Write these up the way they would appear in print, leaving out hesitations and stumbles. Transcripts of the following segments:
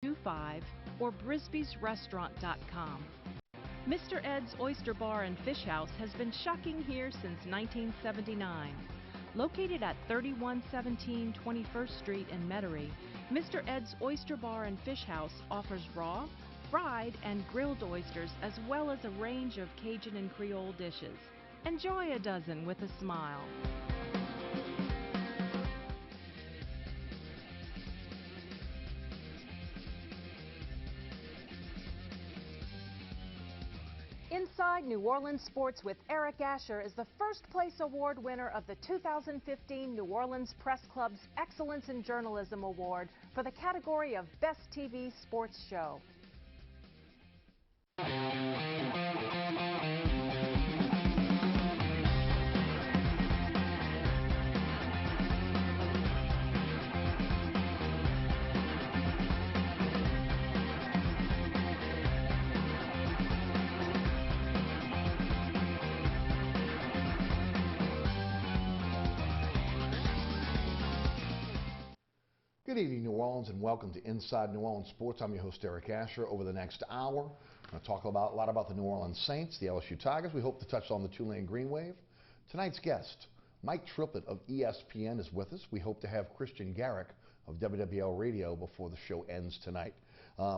25 or brisbysrestaurant.com. Mr. Ed's Oyster Bar and Fish House has been shucking here since 1979. Located at 3117 21st Street in Metairie, Mr. Ed's Oyster Bar and Fish House offers raw, fried, and grilled oysters as well as a range of Cajun and Creole dishes. Enjoy a dozen with a smile. Inside New Orleans Sports with Eric Asher is the first place award winner of the 2015 New Orleans Press Club's Excellence in Journalism Award for the category of Best TV Sports Show. Good evening, New Orleans, and welcome to Inside New Orleans Sports. I'm your host, Eric Asher. Over the next hour, I'm going to talk a lot about the New Orleans Saints, the LSU Tigers. We hope to touch on the Tulane Green Wave. Tonight's guest, Mike Tripplett of ESPN, is with us. We hope to have Christian Garrick of WWL Radio before the show ends tonight.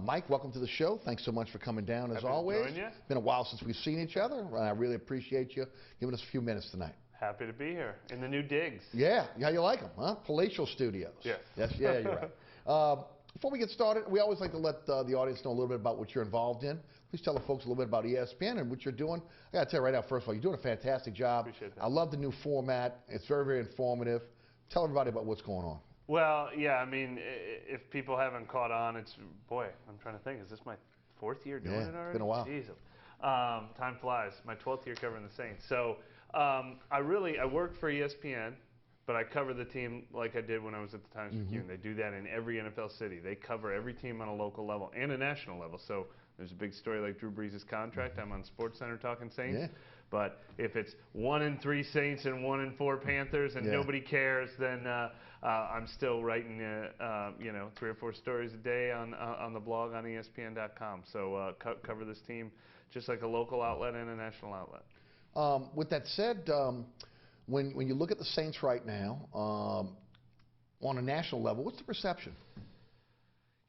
Mike, welcome to the show. Thanks so much for coming down, as always. It's been a while since we've seen each other, and I really appreciate you giving us a few minutes tonight. Happy to be here in the new digs. Yeah, how you like them, huh? Palatial Studios. Yes. Yes, yeah, you're right. Before we get started, we always like to let the audience know a little bit about what you're involved in. Please tell the folks a little bit about ESPN and what you're doing. I got to tell you right now, first of all, you're doing a fantastic job. Appreciate that. I love the new format. It's very, very informative. Tell everybody about what's going on. Well, yeah, I mean, if people haven't caught on, it's, boy, I'm trying to think, is this my 4th year doing it already? It's been a while. Jeez. Time flies. My 12th year covering the Saints. So I work for ESPN, but I cover the team like I did when I was at the Times-Picayune. They do that in every NFL city. They cover every team on a local level and a national level. So there's a big story like Drew Brees' contract. I'm on SportsCenter talking Saints. Yeah. But if it's 1-3 Saints and 1-4 Panthers and nobody cares, then I'm still writing 3 or 4 stories a day on the blog on ESPN.com. So cover this team just like a local outlet and a national outlet. With that said, when you look at the Saints right now, on a national level, what's the perception?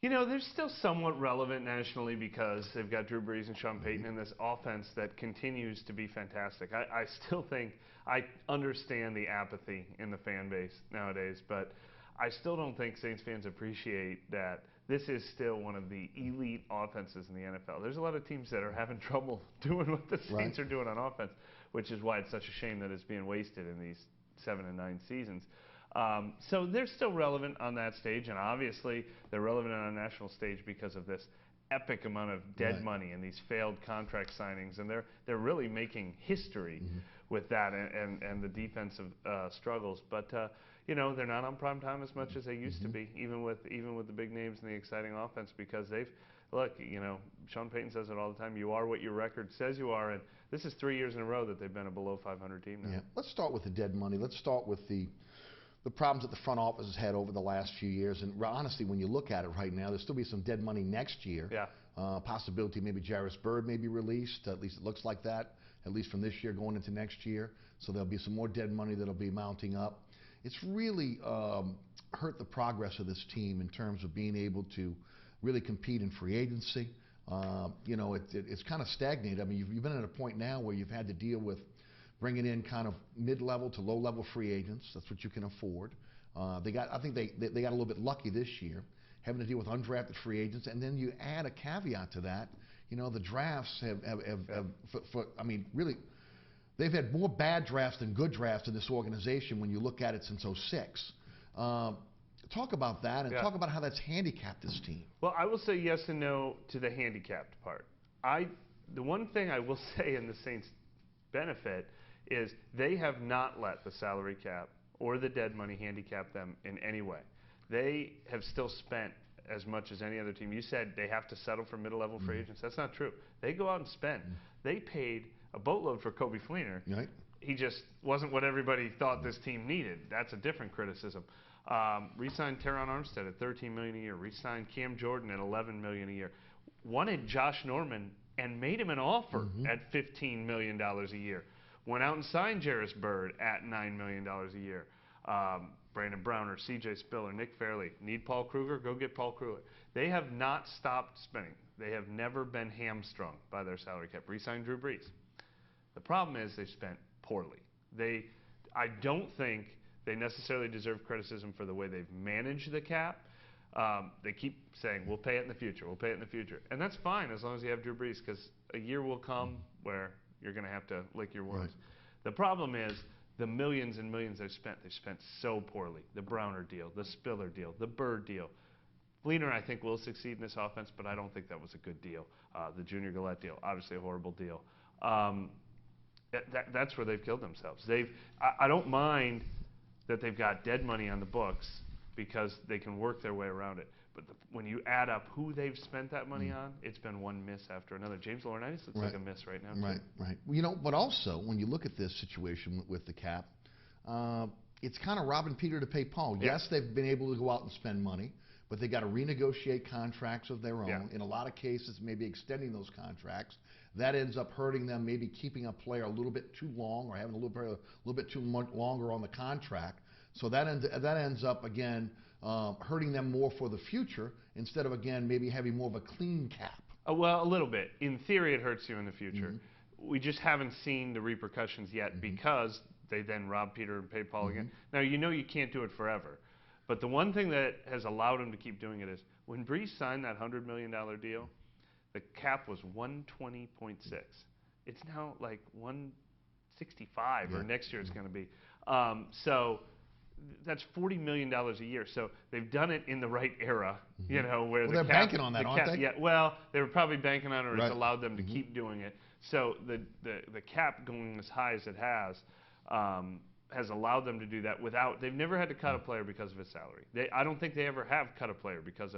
You know, they're still somewhat relevant nationally because they've got Drew Brees and Sean Payton in this offense that continues to be fantastic. I still think I understand the apathy in the fan base nowadays, but I still don't think Saints fans appreciate that this is still one of the elite offenses in the NFL. There's a lot of teams that are having trouble doing what the Saints are doing on offense, which is why it's such a shame that it's being wasted in these 7 and 9 seasons. So they're still relevant on that stage, and obviously they're relevant on a national stage because of this epic amount of dead money and these failed contract signings, and they're really making history with that and the defensive struggles. But you know, they're not on prime time as much as they used to be, even with the big names and the exciting offense, because look, you know, Sean Payton says it all the time, you are what your record says you are, and this is 3 years in a row that they've been a below 500 team now. Yeah. Let's start with the dead money. Let's start with the problems that the front office has had over the last few years. And honestly, when you look at it right now, there'll still be some dead money next year. Yeah. Possibility maybe Jarvis Bird may be released. At least it looks like that, at least from this year going into next year. So there'll be some more dead money that'll be mounting up. It's really hurt the progress of this team in terms of being able to really compete in free agency. You know, it's kind of stagnated. I mean, you've been at a point now where you've had to deal with bringing in kind of mid-level to low-level free agents. That's what you can afford. I think they got a little bit lucky this year, having to deal with undrafted free agents. And then you add a caveat to that. You know, the drafts I mean, really, they've had more bad drafts than good drafts in this organization when you look at it since '06. Talk about that and talk about how that's handicapped this team. Well, I will say yes and no to the handicapped part. The one thing I will say in the Saints' benefit is they have not let the salary cap or the dead money handicap them in any way. They have still spent as much as any other team. You said they have to settle for middle-level free agents. That's not true. They go out and spend. They paid a boatload for Kobe Fleener. Right. He just wasn't what everybody thought this team needed. That's a different criticism. Re-signed Teron Armstead at $13 million a year. Re-signed Cam Jordan at $11 million a year. Wanted Josh Norman and made him an offer at $15 million a year. Went out and signed Jarris Byrd at $9 million a year. Brandon Browner, C.J. Spiller, Nick Fairley. Need Paul Kruger? Go get Paul Kruger. They have not stopped spending. They have never been hamstrung by their salary cap. Re-signed Drew Brees. The problem is they spent poorly. I don't think they necessarily deserve criticism for the way they've managed the cap. They keep saying, we'll pay it in the future, we'll pay it in the future. And that's fine as long as you have Drew Brees, because a year will come where you're going to have to lick your wounds. Right. The problem is the millions and millions they've spent so poorly. The Browner deal, the Spiller deal, the Byrd deal. Fleener, I think, will succeed in this offense, but I don't think that was a good deal. The Junior Gillette deal, obviously a horrible deal. That's where they've killed themselves. I don't mind that they've got dead money on the books because they can work their way around it. But when you add up who they've spent that money on, it's been one miss after another. James Laurinaitis looks like a miss right now. Right, right. Well, you know, but also when you look at this situation with the cap, it's kind of robbing Peter to pay Paul. Yeah. Yes, they've been able to go out and spend money, but they got to renegotiate contracts of their own. Yeah. In a lot of cases, maybe extending those contracts. That ends up hurting them, maybe keeping a player a little bit too long or having a little bit too much longer on the contract. So that ends up, again, hurting them more for the future instead of, again, maybe having more of a clean cap. Well, a little bit. In theory, it hurts you in the future. We just haven't seen the repercussions yet because they then rob Peter and pay Paul again. Now, you know you can't do it forever. But the one thing that has allowed them to keep doing it is when Brees signed that $100 million deal, the cap was 120.6. It's now like 165, or next year it's going to be. So that's $40 million a year. So they've done it in the right era, you know, where they're banking on that, aren't they? Yeah, well, they were probably banking on it, or it's allowed them to keep doing it. So the cap going as high as it has allowed them to do that without. They've never had to cut a player because of his salary. I don't think they ever have cut a player because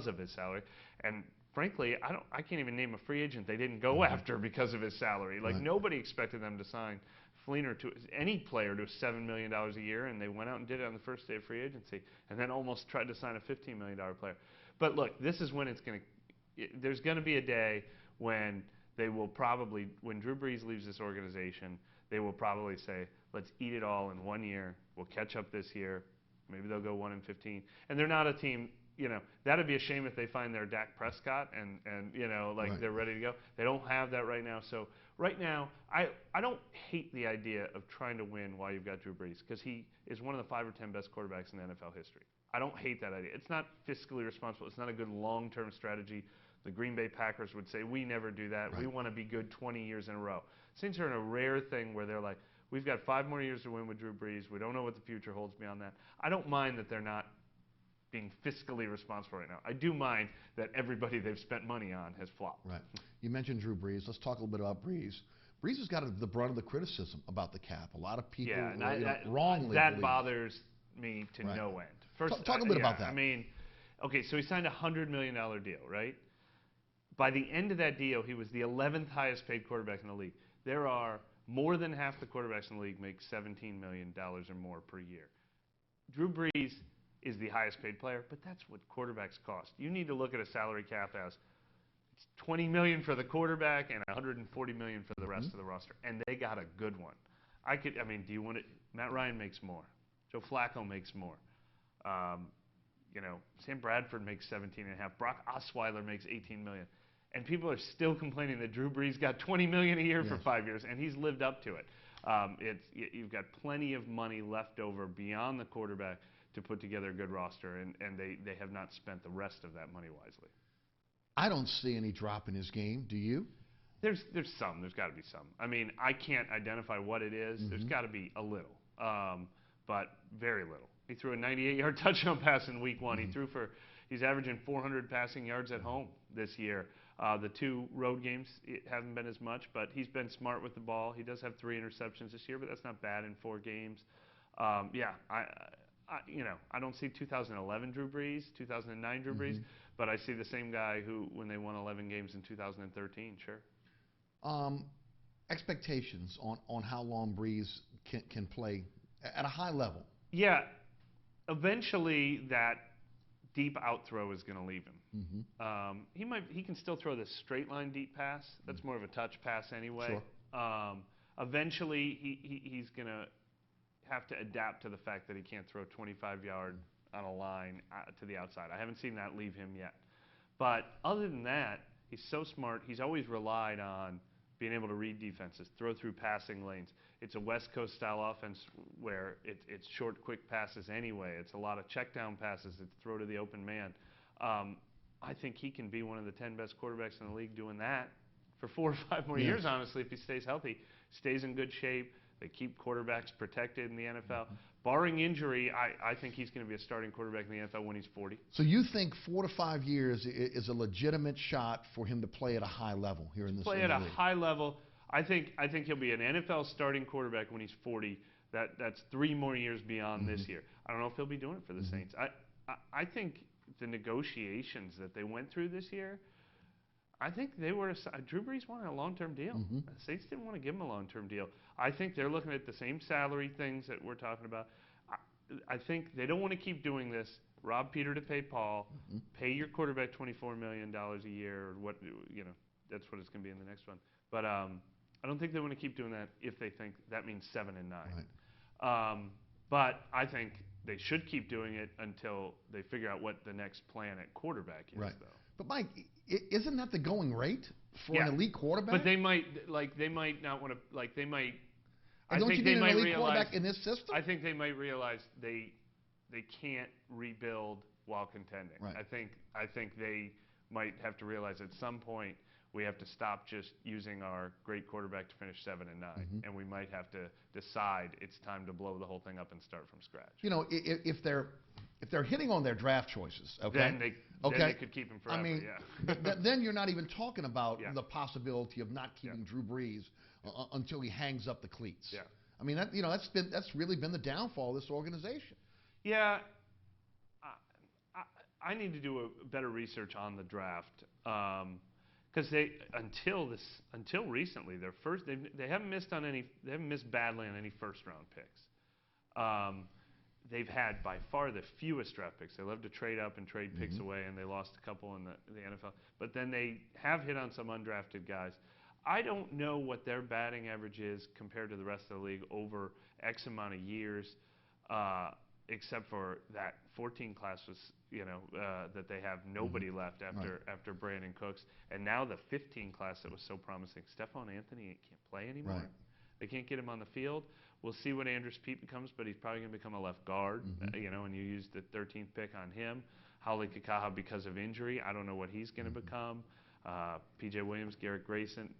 of his salary. And frankly, I can't even name a free agent they didn't go after because of his salary. Like nobody expected them to sign Fleener to any player to $7 million a year, and they went out and did it on the first day of free agency, and then almost tried to sign a $15 million player. But look, this is when there's going to be a day when they will probably, when Drew Brees leaves this organization, they will probably say, let's eat it all in 1 year. We'll catch up this year. Maybe they'll go 1-15. And they're not a team, you know, that'd be a shame if they find their Dak Prescott and you know, like they're ready to go. They don't have that right now. So right now, I don't hate the idea of trying to win while you've got Drew Brees, because he is one of the 5 or 10 best quarterbacks in NFL history. I don't hate that idea. It's not fiscally responsible. It's not a good long-term strategy. The Green Bay Packers would say, we never do that. We want to be good 20 years in a row. Saints are in a rare thing where they're like, we've got 5 more years to win with Drew Brees. We don't know what the future holds beyond that. I don't mind that they're not being fiscally responsible right now. I do mind that everybody they've spent money on has flopped. Right. You mentioned Drew Brees. Let's talk a little bit about Brees. Brees has got the brunt of the criticism about the cap. A lot of people wrongly that bothers me to no end. First, talk a bit about that. I mean, okay, so he signed a $100 million deal, right? By the end of that deal, he was the 11th highest paid quarterback in the league. There are more than half the quarterbacks in the league make $17 million or more per year. Drew Brees is the highest paid player, but that's what quarterbacks cost. You need to look at a salary cap as it's $20 million for the quarterback and $140 million for the rest of the roster, and they got a good one. I mean, do you want it? Matt Ryan makes more. Joe Flacco makes more. You know, Sam Bradford makes 17.5. Brock Osweiler makes $18 million. And people are still complaining that Drew Brees got $20 million a year for 5 years, and he's lived up to it. You've got plenty of money left over beyond the quarterback to put together a good roster, and they have not spent the rest of that money wisely. I don't see any drop in his game. Do you? There's some. There's got to be some. I mean, I can't identify what it is. There's got to be a little, but very little. He threw a 98-yard touchdown pass in week 1. He's averaging 400 passing yards at home this year. The 2 road games haven't been as much, but he's been smart with the ball. He does have 3 interceptions this year, but that's not bad in 4 games. I don't see 2011 Drew Brees, 2009 Drew Brees, but I see the same guy who, when they won 11 games in 2013, sure. Expectations on how long Brees can play at a high level. Yeah, eventually that deep out throw is going to leave him. Mm-hmm. He can still throw the straight line deep pass. That's more of a touch pass anyway. Sure. Eventually he's going to have to adapt to the fact that he can't throw 25-yard on a line to the outside. I haven't seen that leave him yet. But other than that, he's so smart. He's always relied on being able to read defenses, throw through passing lanes. It's a West Coast style offense where it's short, quick passes anyway. It's a lot of check down passes. It's throw to the open man. I think he can be one of the 10 best quarterbacks in the league doing that for 4 or 5 more years, honestly, if he stays healthy, stays in good shape. They keep quarterbacks protected in the NFL. Barring injury, I think he's going to be a starting quarterback in the NFL when he's 40. So you think 4 to 5 years is a legitimate shot for him to play at a high level here in this league? Play at a high level. I think he'll be an NFL starting quarterback when he's 40. That's 3 more years beyond this year. I don't know if he'll be doing it for the Saints. I think the negotiations that they went through this year, I think they were Drew Brees wanted a long-term deal. The Saints didn't want to give him a long-term deal. I think they're looking at the same salary things that we're talking about. I think they don't want to keep doing this. Rob Peter to pay Paul, pay your quarterback $24 million a year, or what that's what it's going to be in the next one. But I don't think they want to keep doing that if they think that means 7 and 9. Right. But I think they should keep doing it until they figure out what the next plan at quarterback is, though. But Mike, isn't that the going rate for an elite quarterback? But they might not want to they might. And don't you need an elite quarterback in this system? I think they might realize they can't rebuild while contending. Right. I think they might have to realize at some point we have to stop just using our great quarterback to finish 7 and 9, and we might have to decide it's time to blow the whole thing up and start from scratch. You know, if they're hitting on their draft choices, then they could keep him forever. I mean, then you're not even talking about the possibility of not keeping Drew Brees until he hangs up the cleats. Yeah. I mean, that's really been the downfall of this organization. Yeah. I need to do a better research on the draft. Because until recently, they haven't missed badly on any first-round picks. They've had by far the fewest draft picks. They love to trade up and trade picks away, and they lost a couple in the NFL. But then they have hit on some undrafted guys. I don't know what their batting average is compared to the rest of the league over X amount of years, except for that 14 class was, that they have nobody left after Brandon Cooks, and now the 15 class that was so promising. Stephon Anthony can't play anymore. Right. They can't get him on the field. We'll see what Andrews Pete becomes, but he's probably going to become a left guard, and you used the 13th pick on him. Howley Kikaha because of injury. I don't know what he's going to become. P.J. Williams, Garrett Grayson.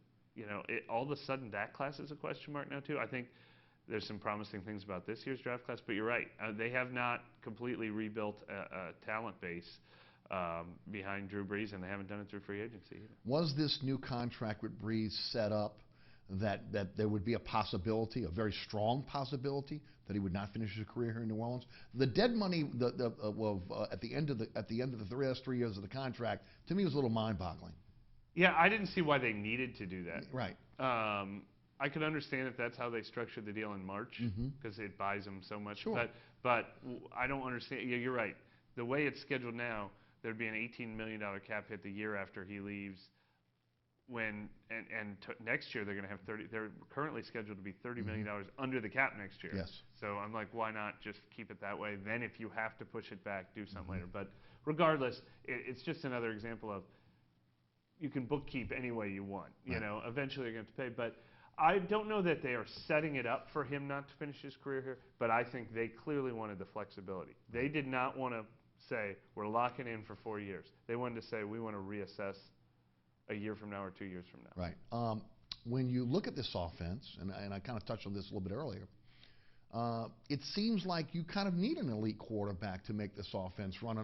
All of a sudden that class is a question mark now too. I think there's some promising things about this year's draft class, but you're right. They have not completely rebuilt a talent base behind Drew Brees, and they haven't done it through free agency either. Was this new contract with Brees set up that there would be a possibility, a very strong possibility, that he would not finish his career here in New Orleans? The dead money at the end of the last 3 years of the contract, to me, was a little mind-boggling. Yeah, I didn't see why they needed to do that. Right. I could understand if that's how they structured the deal in March, because it buys them so much. Sure. But I don't understand. Yeah, you're right. The way it's scheduled now, there'd be an $18 million cap hit the year after he leaves. Next year they're going to have They're currently scheduled to be $30 million under the cap next year. Yes. So I'm like, why not just keep it that way? Then if you have to push it back, do something later. But regardless, it's just another example of you can bookkeep any way you want. Eventually you're going to have to pay. But I don't know that they are setting it up for him not to finish his career here. But I think they clearly wanted the flexibility. They did not want to say we're locking in for 4 years. They wanted to say we want to reassess a year from now or 2 years from now. Right. When you look at this offense, and I kind of touched on this a little bit earlier, it seems like you kind of need an elite quarterback to make this offense run.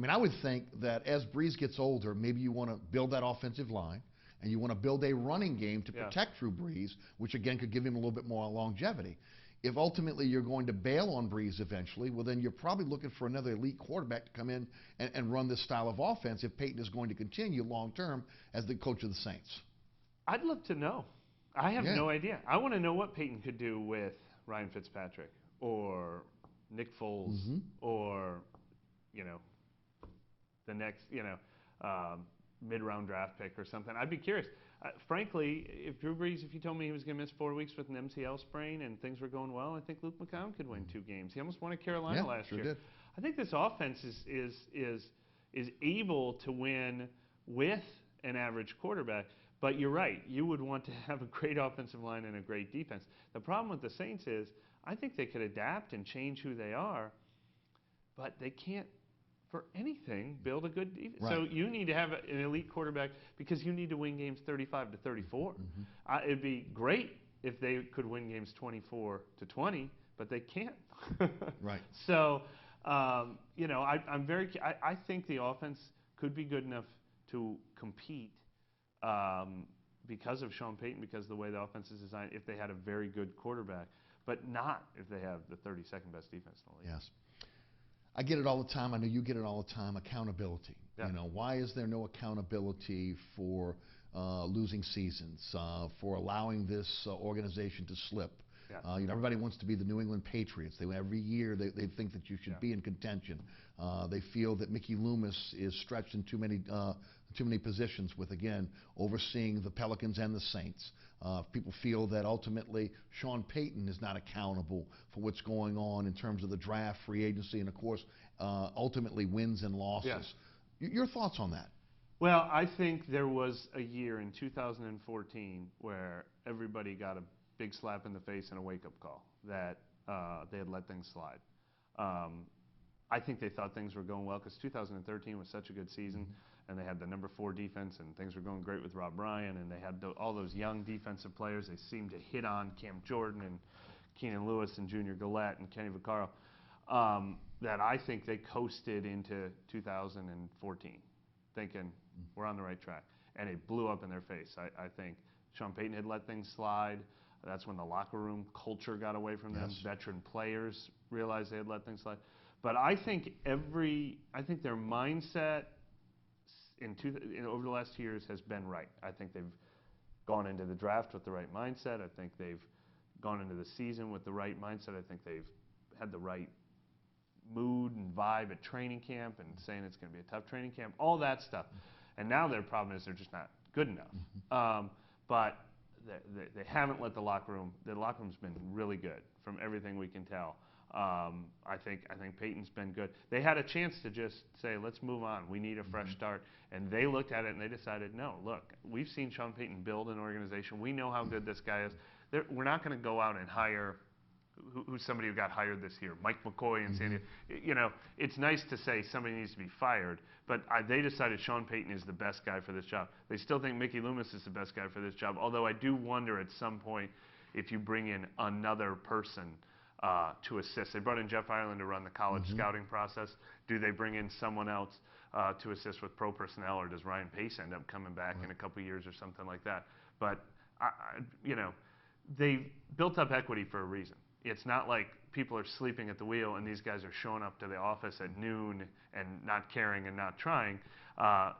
I would think that as Brees gets older, maybe you want to build that offensive line, and you want to build a running game to protect Drew Brees, which again could give him a little bit more longevity. If ultimately you're going to bail on Brees eventually, well, then you're probably looking for another elite quarterback to come in and run this style of offense if Peyton is going to continue long-term as the coach of the Saints. I'd love to know. I have no idea. I want to know what Peyton could do with Ryan Fitzpatrick or Nick Foles or, the next, mid-round draft pick or something. I'd be curious. Frankly, if Drew Brees, if you told me he was going to miss 4 weeks with an MCL sprain and things were going well, I think Luke McCown could win 2 games. He almost won at Carolina last year. Did. I think this offense is able to win with an average quarterback. But you're right. You would want to have a great offensive line and a great defense. The problem with the Saints is I think they could adapt and change who they are, but they can't, for anything, build a good defense. Right. So you need to have an elite quarterback because you need to win games 35-34. It'd be great if they could win games 24-20, but they can't. Right. So, I think the offense could be good enough to compete because of Sean Payton, because of the way the offense is designed, if they had a very good quarterback, but not if they have the 32nd best defense in the league. Yes. I get it all the time. I know you get it all the time. Accountability. Yeah. Why is there no accountability for losing seasons, for allowing this organization to slip? Yeah. Everybody wants to be the New England Patriots. Every year they think that you should be in contention. They feel that Mickey Loomis is stretched in too many positions with, again, overseeing the Pelicans and the Saints. People feel that ultimately Sean Payton is not accountable for what's going on in terms of the draft, free agency, and of course, ultimately wins and losses. Your thoughts on that? Well, I think there was a year in 2014 where everybody got a big slap in the face and a wake-up call that they had let things slide. I think they thought things were going well because 2013 was such a good season, and they had the number 4 defense, and things were going great with Rob Ryan, and they had all those young defensive players. They seemed to hit on Cam Jordan and Keenan Lewis and Junior Gillette and Kenny Vaccaro, that I think they coasted into 2014 thinking we're on the right track, and it blew up in their face. I think Sean Payton had let things slide. That's when the locker room culture got away from them. Veteran players realized they had let things slide. But I think their mindset over the last 2 years has been right. I think they've gone into the draft with the right mindset. I think they've gone into the season with the right mindset. I think they've had the right mood and vibe at training camp and saying it's going to be a tough training camp, all that stuff. And now their problem is they're just not good enough. But they haven't let the locker room's been really good from everything we can tell. I think Peyton's been good. They had a chance to just say, let's move on. We need a fresh start. And they looked at it and they decided, no, look, we've seen Sean Payton build an organization. We know how good this guy is. We're not going to go out and hire who's somebody who got hired this year, Mike McCoy in San Diego. It's nice to say somebody needs to be fired, but they decided Sean Payton is the best guy for this job. They still think Mickey Loomis is the best guy for this job, although I do wonder at some point if you bring in another person to assist. They brought in Jeff Ireland to run the college scouting process. Do they bring in someone else to assist with pro personnel, or does Ryan Pace end up coming back in a couple years or something like that? But, they built up equity for a reason. It's not like people are sleeping at the wheel and these guys are showing up to the office at noon and not caring and not trying.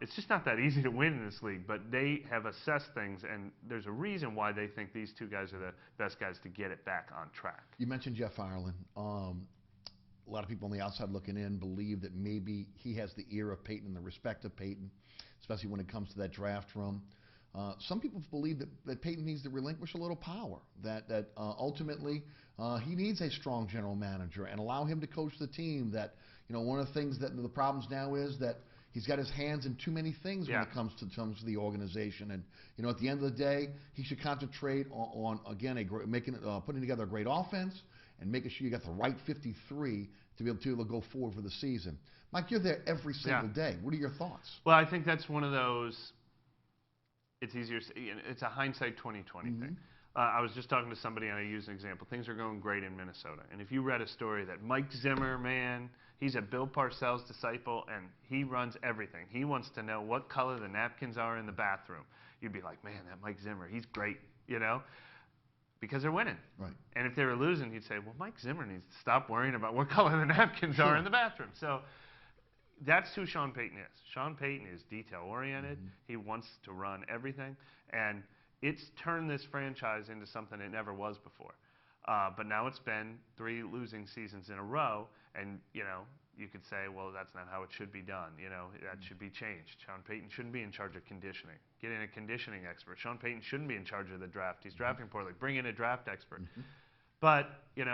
It's just not that easy to win in this league, but they have assessed things, and there's a reason why they think these two guys are the best guys to get it back on track. You mentioned Jeff Ireland. A lot of people on the outside looking in believe that maybe he has the ear of Peyton and the respect of Peyton, especially when it comes to that draft room. Some people believe that Peyton needs to relinquish a little power, that ultimately he needs a strong general manager and allow him to coach the team. That, one of the things that the problems now is that he's got his hands in too many things when it comes to the organization. And, at the end of the day, he should concentrate on again, putting together a great offense and making sure you got the right 53 to be able to go forward for the season. Mike, you're there every single day. What are your thoughts? Well, I think that's one of those. It's easier. It's a hindsight 2020 thing. I was just talking to somebody, and I used an example. Things are going great in Minnesota. And if you read a story that Mike Zimmer, man, he's a Bill Parcells disciple, and he runs everything. He wants to know what color the napkins are in the bathroom. You'd be like, man, that Mike Zimmer, he's great, because they're winning. Right. And if they were losing, you'd say, well, Mike Zimmer needs to stop worrying about what color the napkins are in the bathroom. So that's who Sean Payton is. Sean Payton is detail-oriented. He wants to run everything. And it's turned this franchise into something it never was before. But now it's been 3 losing seasons in a row, and you could say, well, that's not how it should be done. That should be changed. Sean Payton shouldn't be in charge of conditioning. Get in a conditioning expert. Sean Payton shouldn't be in charge of the draft. He's drafting poorly. Bring in a draft expert. But you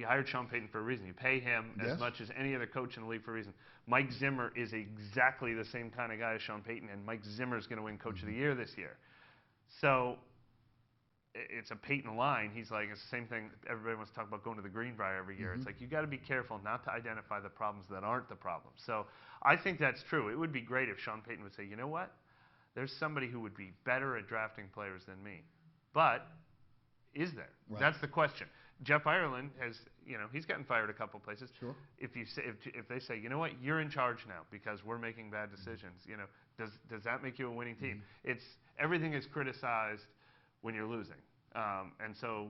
hired Sean Payton for a reason. You pay him as much as any other coach in the league for a reason. Mike Zimmer is exactly the same kind of guy as Sean Payton, and Mike Zimmer is going to win Coach of the Year this year. So it's a Payton line. He's like, it's the same thing. Everybody wants to talk about going to the Greenbrier every year. It's like you got to be careful not to identify the problems that aren't the problems. So I think that's true. It would be great if Sean Payton would say, you know what? There's somebody who would be better at drafting players than me. But is there? Right. That's the question. Jeff Ireland has, he's gotten fired a couple places. Sure. If they say, you know what, you're in charge now because we're making bad decisions, does that make you a winning team? Everything is criticized when you're losing. And so,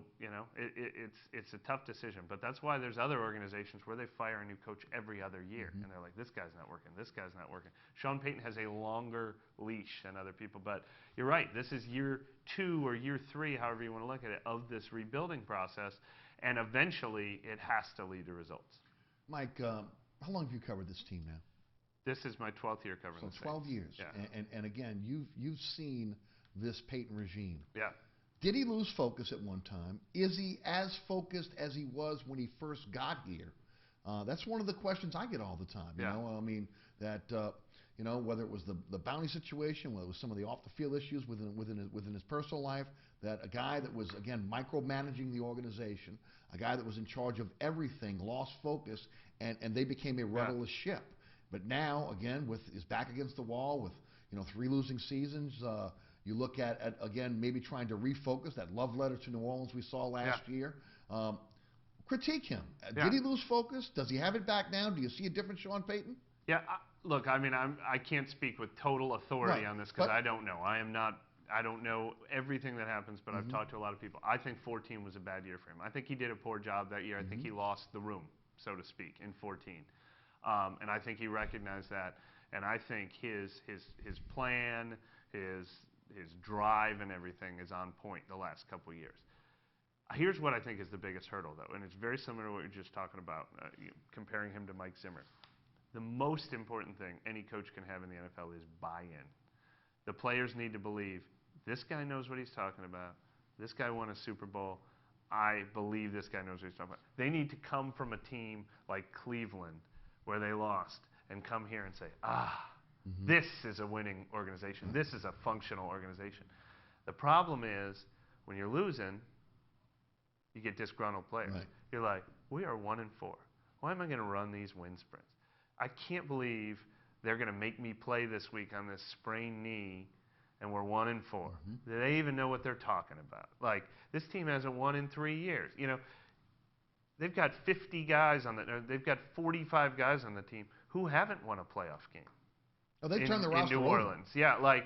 it's a tough decision. But that's why there's other organizations where they fire a new coach every other year. And they're like, this guy's not working. This guy's not working. Sean Payton has a longer leash than other people. But you're right. This is year 2 or year 3, however you want to look at it, of this rebuilding process. And eventually, it has to lead to results. Mike, how long have you covered this team now? This is my 12th year covering the Saints. 12 years. Yeah. And again, you've seen this Payton regime. Yeah. Did he lose focus at one time? Is he as focused as he was when he first got here? That's one of the questions I get all the time. I mean, that whether it was the bounty situation, whether it was some of the off-the-field issues within his personal life, that a guy that was, again, micromanaging the organization, a guy that was in charge of everything, lost focus, and they became a rudderless ship. But now, again, with his back against the wall, with 3 losing seasons, you look at again, maybe trying to refocus that love letter to New Orleans we saw last year. Critique him. Did he lose focus? Does he have it back now? Do you see a different Sean Payton? Yeah, look, I mean, I can't speak with total authority on this because I don't know. I don't know everything that happens, but I've talked to a lot of people. I think 14 was a bad year for him. I think he did a poor job that year. I think he lost the room, so to speak, in 14. And I think he recognized that. And I think his plan, his drive and everything is on point the last couple of years. Here's what I think is the biggest hurdle, though, and it's very similar to what you're just talking about, comparing him to Mike Zimmer. The most important thing any coach can have in the NFL is buy-in. The players need to believe, this guy knows what he's talking about. This guy won a Super Bowl. I believe this guy knows what he's talking about. They need to come from a team like Cleveland, where they lost, and come here and say, this is a winning organization. This is a functional organization. The problem is, when you're losing, you get disgruntled players. Right. You're like, we are 1-4. Why am I going to run these wind sprints? I can't believe they're going to make me play this week on this sprained knee, and we're 1-4. Do they even know what they're talking about? Like, this team hasn't won in 3 years. They've got 50 guys on they've got 45 guys on the team who haven't won a playoff game. Oh, they turned the roster in New over. Orleans. Yeah,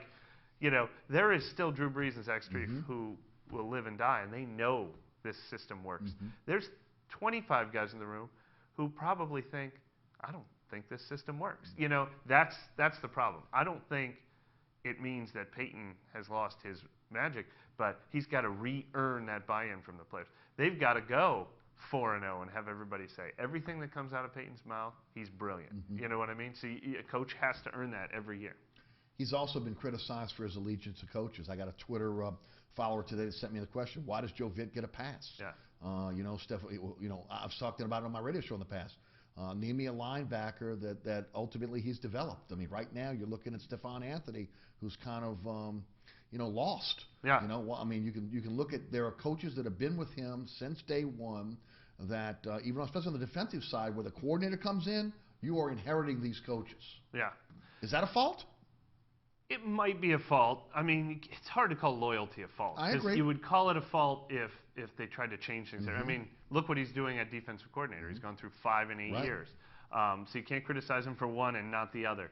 there is still Drew Brees and Zach Strief who will live and die, and they know this system works. There's 25 guys in the room who probably think, I don't think this system works. That's the problem. I don't think it means that Payton has lost his magic, but he's got to re-earn that buy-in from the players. They've got to go 4-0 and have everybody say everything that comes out of Payton's mouth, he's brilliant. You know what I mean? So a coach has to earn that every year. He's also been criticized for his allegiance to coaches. I got a Twitter follower today that sent me the question, why does Joe Vitt get a pass? Yeah. Steph, I've talked about it on my radio show in the past. Name me a linebacker that ultimately he's developed. I mean, right now you're looking at Stephon Anthony, who's kind of lost. Yeah. I mean, you can look at, there are coaches that have been with him since day one that even especially on the defensive side, where the coordinator comes in, you are inheriting these coaches. Yeah. Is that a fault? It might be a fault. I mean, it's hard to call loyalty a fault. I agree. You would call it a fault if they tried to change things there. I mean, look what he's doing at defensive coordinator. He's gone through 5 and 8 years. So you can't criticize him for one and not the other.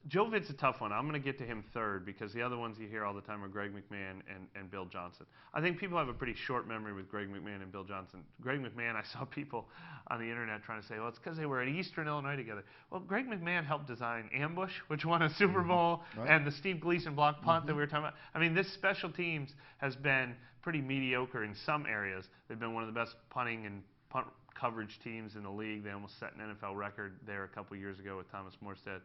Joe Vitt's a tough one. I'm going to get to him third because the other ones you hear all the time are Greg McMahon and Bill Johnson. I think people have a pretty short memory with Greg McMahon and Bill Johnson. Greg McMahon, I saw people on the internet trying to say, well, it's because they were at Eastern Illinois together. Well, Greg McMahon helped design Ambush, which won a Super Bowl, and the Steve Gleason block punt that we were talking about. I mean, this special teams has been pretty mediocre in some areas. They've been one of the best punting and punt coverage teams in the league. They almost set an NFL record there a couple years ago with Thomas Morstead.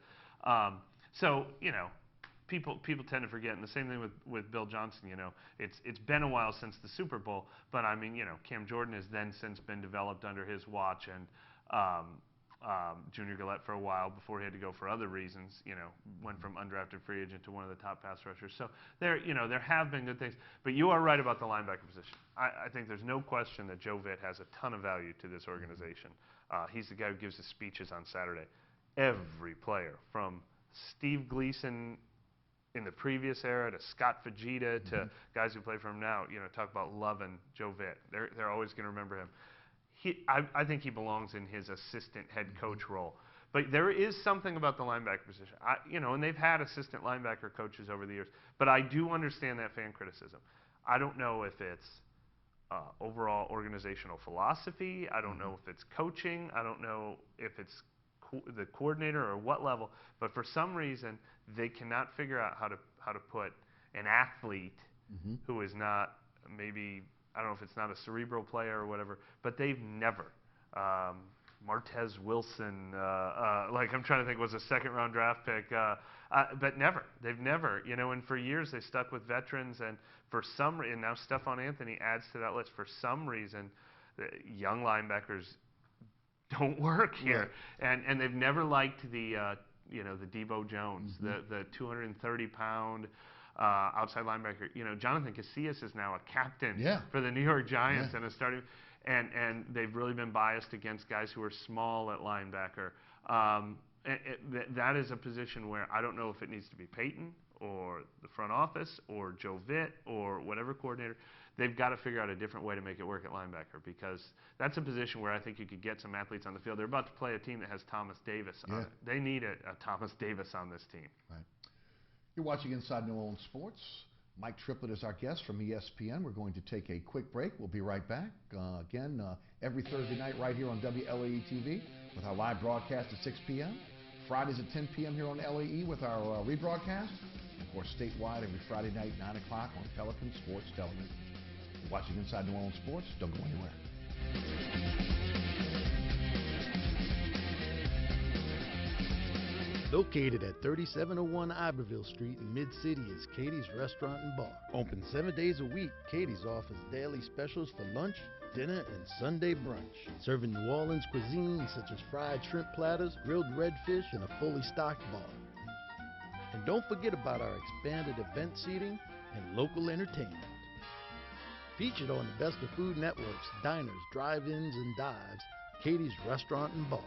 So, you know, people tend to forget, and the same thing with Bill Johnson. You know, it's been a while since the Super Bowl, but I mean, you know, Cam Jordan has then since been developed under his watch, and Junior Gillette for a while before he had to go for other reasons. You know, went from undrafted free agent to one of the top pass rushers. So there have been good things, but you are right about the linebacker position. I think there's no question that Joe Vitt has a ton of value to this organization. He's the guy who gives the speeches on Saturday. Every player from Steve Gleason in the previous era to Scott Fajita to guys who play for him now, you know, talk about loving Joe Vitt. They're always going to remember him. I think he belongs in his assistant head coach role. But there is something about the linebacker position. You know, and they've had assistant linebacker coaches over the years. But I do understand that fan criticism. I don't know if it's overall organizational philosophy. I don't know if it's coaching. I don't know if it's the coordinator or what level, but for some reason they cannot figure out how to put an athlete who is not, maybe, I don't know if it's not a cerebral player or whatever, but they've never Martez Wilson, like I'm trying to think, was a second-round draft pick, but never. They've never, you know, and for years they stuck with veterans, and for some reason, now Stephon Anthony adds to that list. For some reason, the young linebackers don't work here, and they've never liked the you know, the Devo Jones, the 230-pound outside linebacker. You know, Jonathan Casillas is now a captain for the New York Giants and is starting, and they've really been biased against guys who are small at linebacker. That is a position where I don't know if it needs to be Peyton or the front office or Joe Vitt or whatever coordinator. They've got to figure out a different way to make it work at linebacker, because that's a position where I think you could get some athletes on the field. They're about to play a team that has Thomas Davis on it. They need a Thomas Davis on this team. Right. You're watching Inside New Orleans Sports. Mike Tripplett is our guest from ESPN. We're going to take a quick break. We'll be right back. Again, every Thursday night right here on WLAE-TV with our live broadcast at 6 p.m. Fridays at 10 p.m. here on LAE with our rebroadcast. Of course, statewide every Friday night, 9 o'clock on Pelican Sports Television. You're watching Inside New Orleans Sports. Don't go anywhere. Located at 3701 Iberville Street in Mid-City is Katie's Restaurant and Bar. Open 7 days a week, Katie's offers daily specials for lunch, dinner, and Sunday brunch. Serving New Orleans cuisine such as fried shrimp platters, grilled redfish, and a fully stocked bar. And don't forget about our expanded event seating and local entertainment. Featured on the Best of Food Network's diners, drive-ins, and dives, Katie's Restaurant and Bar.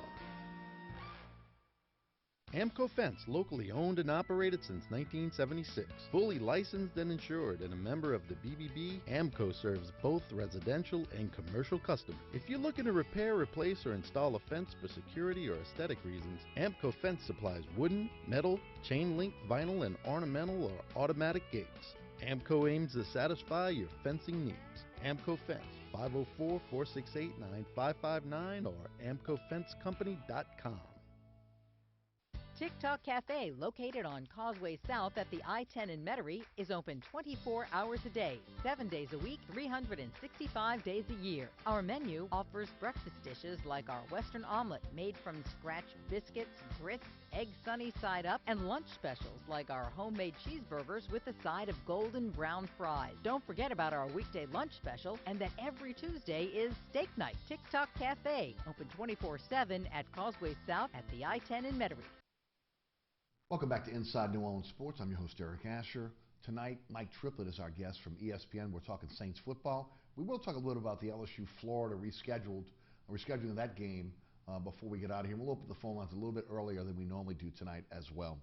Amco Fence, locally owned and operated since 1976. Fully licensed and insured and a member of the BBB, Amco serves both residential and commercial customers. If you're looking to repair, replace, or install a fence for security or aesthetic reasons, Amco Fence supplies wooden, metal, chain link, vinyl, and ornamental or automatic gates. Amco aims to satisfy your fencing needs. Amco Fence, 504-468-9559 or AmcoFenceCompany.com. TikTok Cafe, located on Causeway South at the I-10 in Metairie, is open 24 hours a day, 7 days a week, 365 days a year. Our menu offers breakfast dishes like our Western omelet made from scratch biscuits, grits, egg sunny side up, and lunch specials like our homemade cheeseburgers with a side of golden brown fries. Don't forget about our weekday lunch special, and that every Tuesday is steak night. TikTok Cafe, open 24/7 at Causeway South at the I-10 in Metairie. Welcome back to Inside New Orleans Sports. I'm your host, Eric Asher. Tonight, Mike Tripplett is our guest from ESPN. We're talking Saints football. We will talk a little about the LSU-Florida rescheduling that game before we get out of here. We'll open the phone lines a little bit earlier than we normally do tonight as well.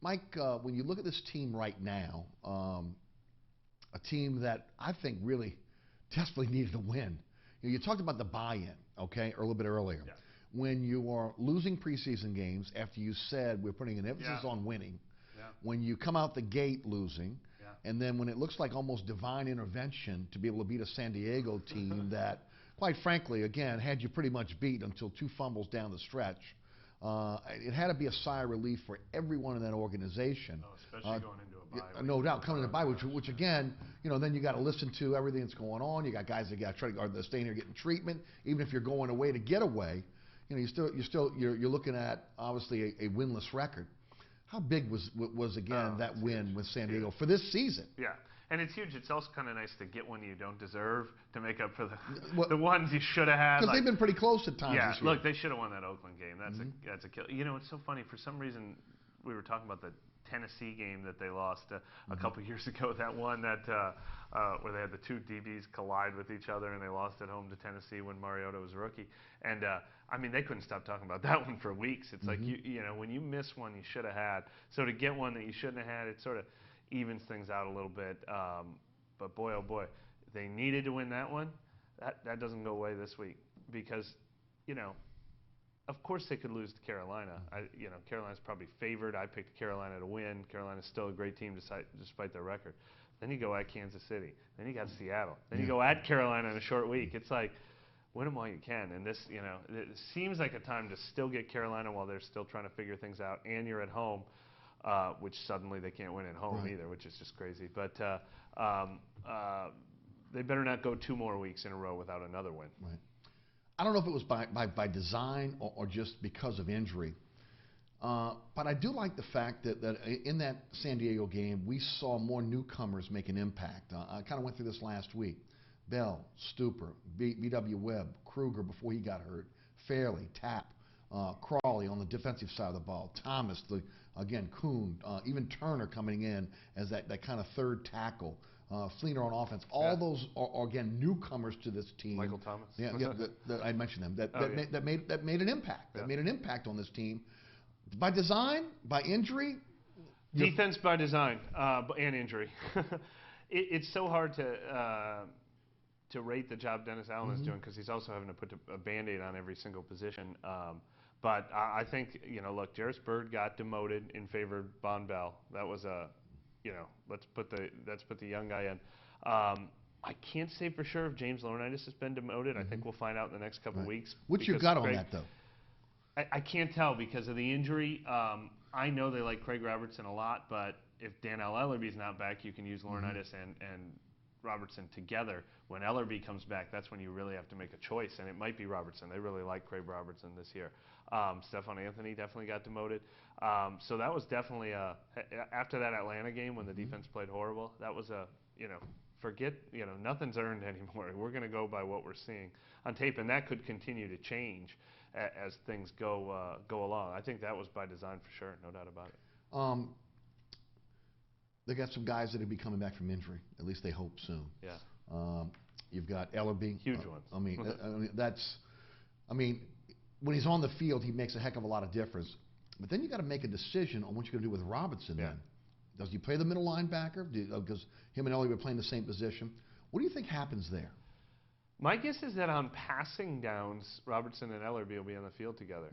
Mike, when you look at this team right now, a team that I think really desperately needed a win. You talked about the buy-in, okay, a little bit earlier. Yeah. when you are losing preseason games after you said we're putting an emphasis on winning, when you come out the gate losing, and then when it looks like almost divine intervention to be able to beat a San Diego team that, quite frankly, again, had you pretty much beat until 2 fumbles down the stretch, it had to be a sigh of relief for everyone in that organization. Oh, especially going into a bye. No doubt, coming into a bye, which again, then you got to listen to everything that's going on. You got guys that got are staying here getting treatment, even if you're going away to get away. You're looking at obviously a winless record. How big was again that win with San Diego for this season? Yeah, and it's huge. It's also kind of nice to get one you don't deserve to make up for the ones you should have had. Because they've been pretty close at times this year. Look, they should have won that Oakland game. That's a kill. It's so funny. For some reason, we were talking about the Tennessee game that they lost a couple years ago. That one that where they had the 2 DBs collide with each other and they lost at home to Tennessee when Mariota was a rookie. And they couldn't stop talking about that one for weeks. It's like when you miss one you should have had, so to get one that you shouldn't have had, it sort of evens things out a little bit. But boy, oh boy, they needed to win that one. That doesn't go away this week because of course they could lose to Carolina. Carolina's probably favored. I picked Carolina to win. Carolina's still a great team despite their record. Then you go at Kansas City. Then you got Seattle. Then you go at Carolina in a short week. It's like, win them while you can. And this, it seems like a time to still get Carolina while they're still trying to figure things out. And you're at home, which suddenly they can't win at home either, which is just crazy. But they better not go 2 more weeks in a row without another win. Right. I don't know if it was by design or just because of injury. But I do like the fact that in that San Diego game, we saw more newcomers make an impact. I kind of went through this last week. Bell, Stuper, B.W. Webb, Kruger before he got hurt, Fairley, Tapp, Crawley on the defensive side of the ball, Thomas, Kuhn, even Turner coming in as that kind of third tackle. Fleener on offense. All those are again newcomers to this team. Michael Thomas. Yeah, I mentioned them. That made an impact. That made an impact on this team. By design, by injury. Defense by design and injury. It's so hard to rate the job Dennis Allen is doing because he's also having to put a Band-Aid on every single position. But I think look, Jarris Byrd got demoted in favor of Von Bell. That was let's put the young guy in. I can't say for sure if James Laurinaitis has been demoted. I think we'll find out in the next couple of weeks. What's your gut on that, though? I can't tell because of the injury. I know they like Craig Robertson a lot, but if Dannell Ellerby's not back, you can use Laurinaitis and Robertson together. When Ellerby comes back, that's when you really have to make a choice, and it might be Robertson. They really like Craig Robertson this year. Stephon Anthony definitely got demoted. So that was definitely after that Atlanta game when the defense played horrible, that was forget, nothing's earned anymore. We're going to go by what we're seeing on tape, and that could continue to change as things go along. I think that was by design for sure, no doubt about it. They got some guys that will be coming back from injury. At least they hope soon. Yeah. You've got Ellerby. Huge ones. When he's on the field, he makes a heck of a lot of difference. But then you got to make a decision on what you're going to do with Robinson. Yeah. Then, does he play the middle linebacker? Because him and Ellerby are playing the same position. What do you think happens there? My guess is that on passing downs, Robertson and Ellerby will be on the field together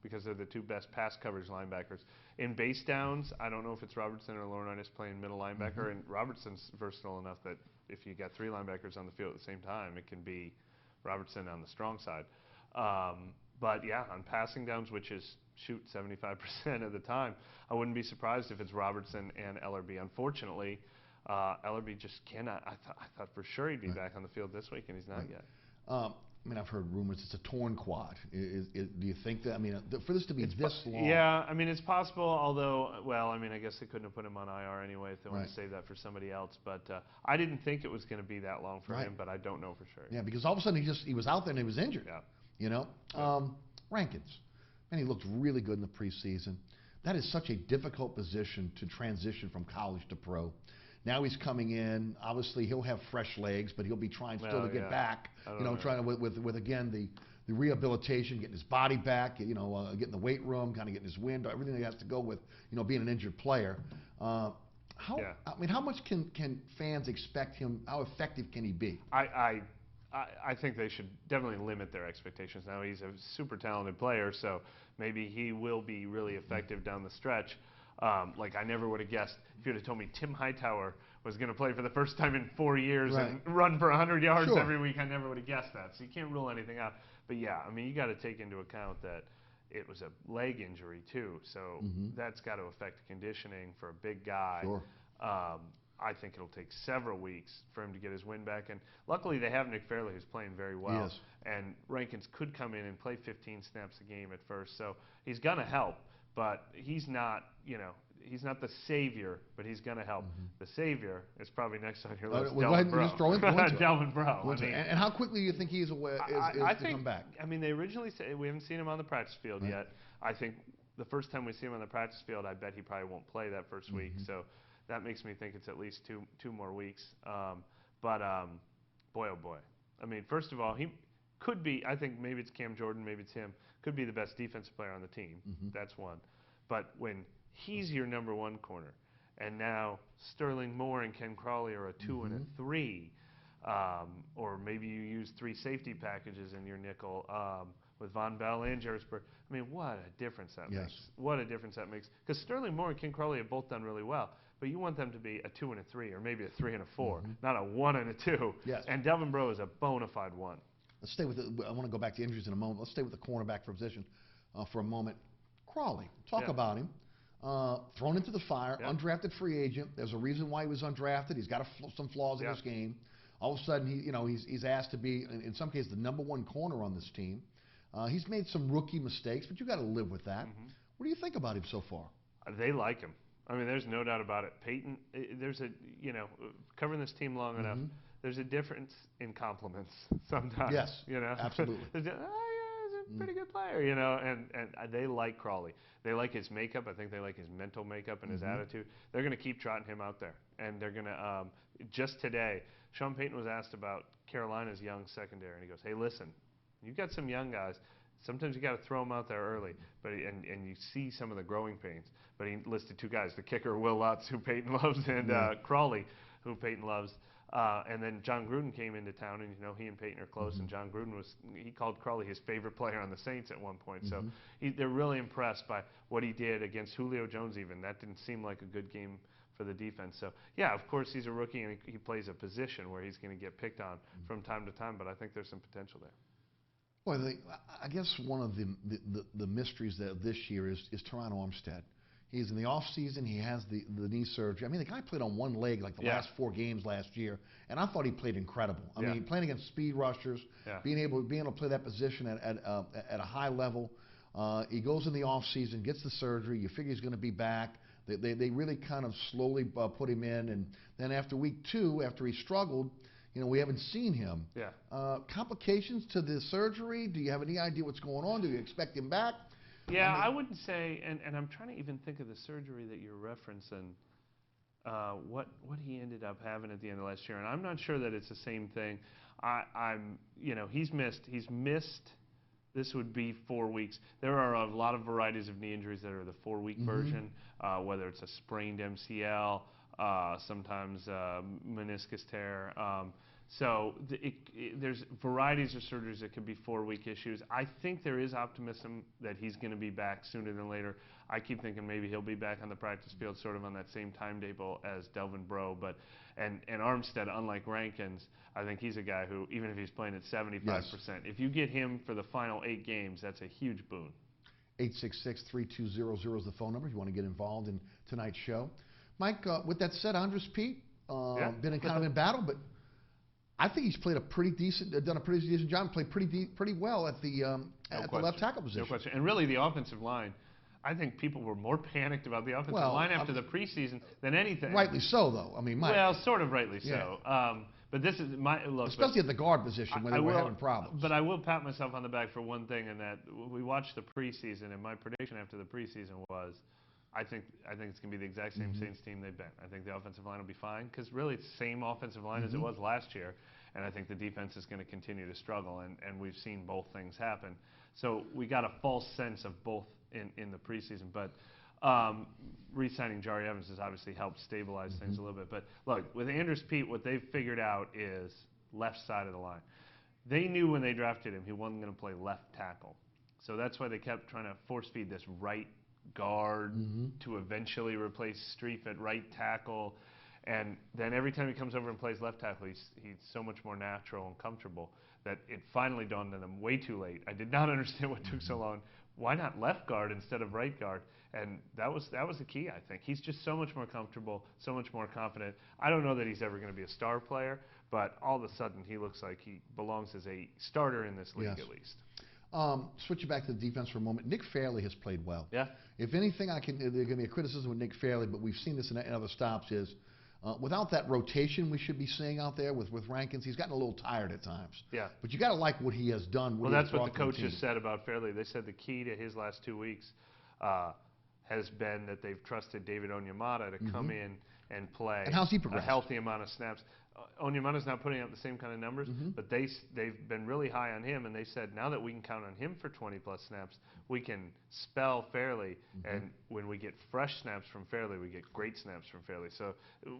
because they're the 2 best pass coverage linebackers. In base downs, I don't know if it's Robertson or Laurinaitis playing middle linebacker, and Robertson's versatile enough that if you got 3 linebackers on the field at the same time, it can be Robertson on the strong side. But yeah, on passing downs, which is 75% of the time, I wouldn't be surprised if it's Robertson and Ellerby. Unfortunately, Ellerby just cannot. I thought for sure he'd be back on the field this week, and he's not yet. I've heard rumors it's a torn quad. Do you think that? For this to be this long. Yeah, it's possible. Although, I guess they couldn't have put him on IR anyway if they wanted to save that for somebody else. But I didn't think it was going to be that long for him, but I don't know for sure. Yeah, because all of a sudden he was out there and he was injured. Yeah. Rankins, and he looked really good in the preseason. That is such a difficult position to transition from college to pro. Now he's coming in. Obviously, he'll have fresh legs, but he'll be trying still to get back. Trying to with again the rehabilitation, getting his body back. Getting the weight room, kind of getting his wind, everything that has to go with being an injured player. How much can fans expect him? How effective can he be? I think they should definitely limit their expectations. Now, he's a super talented player, so maybe he will be really effective down the stretch. Like, I never would have guessed, if you would have told me Tim Hightower was going to play for the first time in 4 years and run for 100 yards every week, I never would have guessed that. So you can't rule anything out. But, yeah, I mean, you got to take into account that it was a leg injury, too. So that's got to affect conditioning for a big guy. Sure. I think it'll take several weeks for him to get his wind back. And luckily they have Nick Fairley, who's playing very well. Yes. And Rankins could come in and play 15 snaps a game at first. So he's going to help, but he's not, he's not the savior, but he's going to help. The savior is probably next on your list, Delvin Breaux. Just throw into Delvin Breaux. And how quickly do you think he's to come back? I mean, they originally said, we haven't seen him on the practice field yet. I think the first time we see him on the practice field, I bet he probably won't play that first week. So that makes me think it's at least two more weeks. Boy, oh boy. I mean, first of all, he could be, I think maybe it's Cam Jordan, maybe it's him, could be the best defensive player on the team. That's one. But when he's your number one corner, and now Sterling Moore and Ken Crawley are a 2 and a 3, or maybe you use 3 safety packages in your nickel with Von Bell and Jarrisburg. I mean, what a difference that makes. What a difference that makes. Because Sterling Moore and Ken Crawley have both done really well. But you want them to be a 2 and a 3, or maybe a 3 and a 4, not a 1 and a 2. Yes. And Delvin Breaux is a bona fide 1. Let's stay with I want to go back to injuries in a moment. Let's stay with the cornerback position for a moment. Crawley, talk about him. Thrown into the fire, undrafted free agent. There's a reason why he was undrafted. He's got some flaws in his game. All of a sudden, he's asked to be, in some cases, the number one corner on this team. He's made some rookie mistakes, but you got to live with that. What do you think about him so far? They like him. I mean, there's no doubt about it. Peyton, there's a, covering this team long enough, there's a difference in compliments sometimes. Yes, absolutely. He's a pretty good player, and they like Crawley. They like his makeup. I think they like his mental makeup and his attitude. They're going to keep trotting him out there. And they're going to, just today, Sean Payton was asked about Carolina's young secondary, and he goes, hey, listen, you've got some young guys. Sometimes you got to throw them out there early, but and you see some of the growing pains. But he listed 2 guys: the kicker Will Lutz, who Peyton loves, and Crawley, who Peyton loves. And then John Gruden came into town, and he and Peyton are close. And John Gruden he called Crawley his favorite player on the Saints at one point. So they're really impressed by what he did against Julio Jones. Even that didn't seem like a good game for the defense. So yeah, of course he's a rookie, and he plays a position where he's going to get picked on from time to time. But I think there's some potential there. Well, I guess one of the mysteries that this year is Teron Armstead. He's in the off season. He has the knee surgery. I mean, the guy played on one leg like the last 4 games last year, and I thought he played incredible. I mean, playing against speed rushers, being able to play that position at a high level. He goes in the off season, gets the surgery. You figure he's going to be back. They really kind of slowly put him in, and then after week 2, after he struggled, we haven't seen him. Complications to the surgery? Do you have any idea what's going on? Do you expect him back? Yeah, I wouldn't say, and I'm trying to even think of the surgery that you're referencing, what he ended up having at the end of last year, and I'm not sure that it's the same thing. He's missed. This would be 4 weeks. There are a lot of varieties of knee injuries that are the 4-week version, whether it's a sprained MCL, sometimes meniscus tear. So there's varieties of surgeries that could be 4-week issues. I think there is optimism that he's going to be back sooner than later. I keep thinking maybe he'll be back on the practice field sort of on that same timetable as Delvin Breaux. And Armstead, unlike Rankins, I think he's a guy who, even if he's playing at 75%, if you get him for the final 8 games, that's a huge boon. 866-3200 is the phone number if you want to get involved in tonight's show. Mike, with that said, Andres Pete, been in battle, but I think he's played done a pretty decent job, played pretty well at the left tackle position. No question. And really, the offensive line, I think people were more panicked about the offensive line after the preseason than anything. Rightly so, though. I mean, well, sort of rightly so. But this is my look. Especially at the guard position when they were having problems. But I will pat myself on the back for one thing, and that we watched the preseason, and my prediction after the preseason was, I think it's going to be the exact same Saints team they've been. I think the offensive line will be fine because really it's the same offensive line as it was last year, and I think the defense is going to continue to struggle, and we've seen both things happen. So we got a false sense of both in the preseason, but re-signing Jari Evans has obviously helped stabilize things a little bit. But look, with Andres Pete, what they've figured out is left side of the line. they knew when they drafted him he wasn't going to play left tackle. So that's why they kept trying to force feed this right guard to eventually replace Streif at right tackle. And then every time he comes over and plays left tackle, he's so much more natural and comfortable that it finally dawned on them way too late. I did not understand what took so long. Why not left guard instead of right guard? And that was the key, I think. He's just so much more comfortable, so much more confident. I don't know that he's ever going to be a star player, but all of a sudden he looks like he belongs as a starter in this league at least. Switching back to the defense for a moment, Nick Fairley has played well. Yeah. If anything, there's going to be a criticism with Nick Fairley, but we've seen this in other stops, is without that rotation we should be seeing out there with Rankins, he's gotten a little tired at times. Yeah. But you got to like what he has done. Well, that's what the coaches said about Fairley. They said the key to his last 2 weeks has been that they've trusted David Onyemata to come in and play and how's he progressed? A healthy amount of snaps. Onyemata's not putting up the same kind of numbers, but they've been really high on him, and they said now that we can count on him for 20-plus snaps, we can spell Fairley, and when we get fresh snaps from Fairley, we get great snaps from Fairley. So,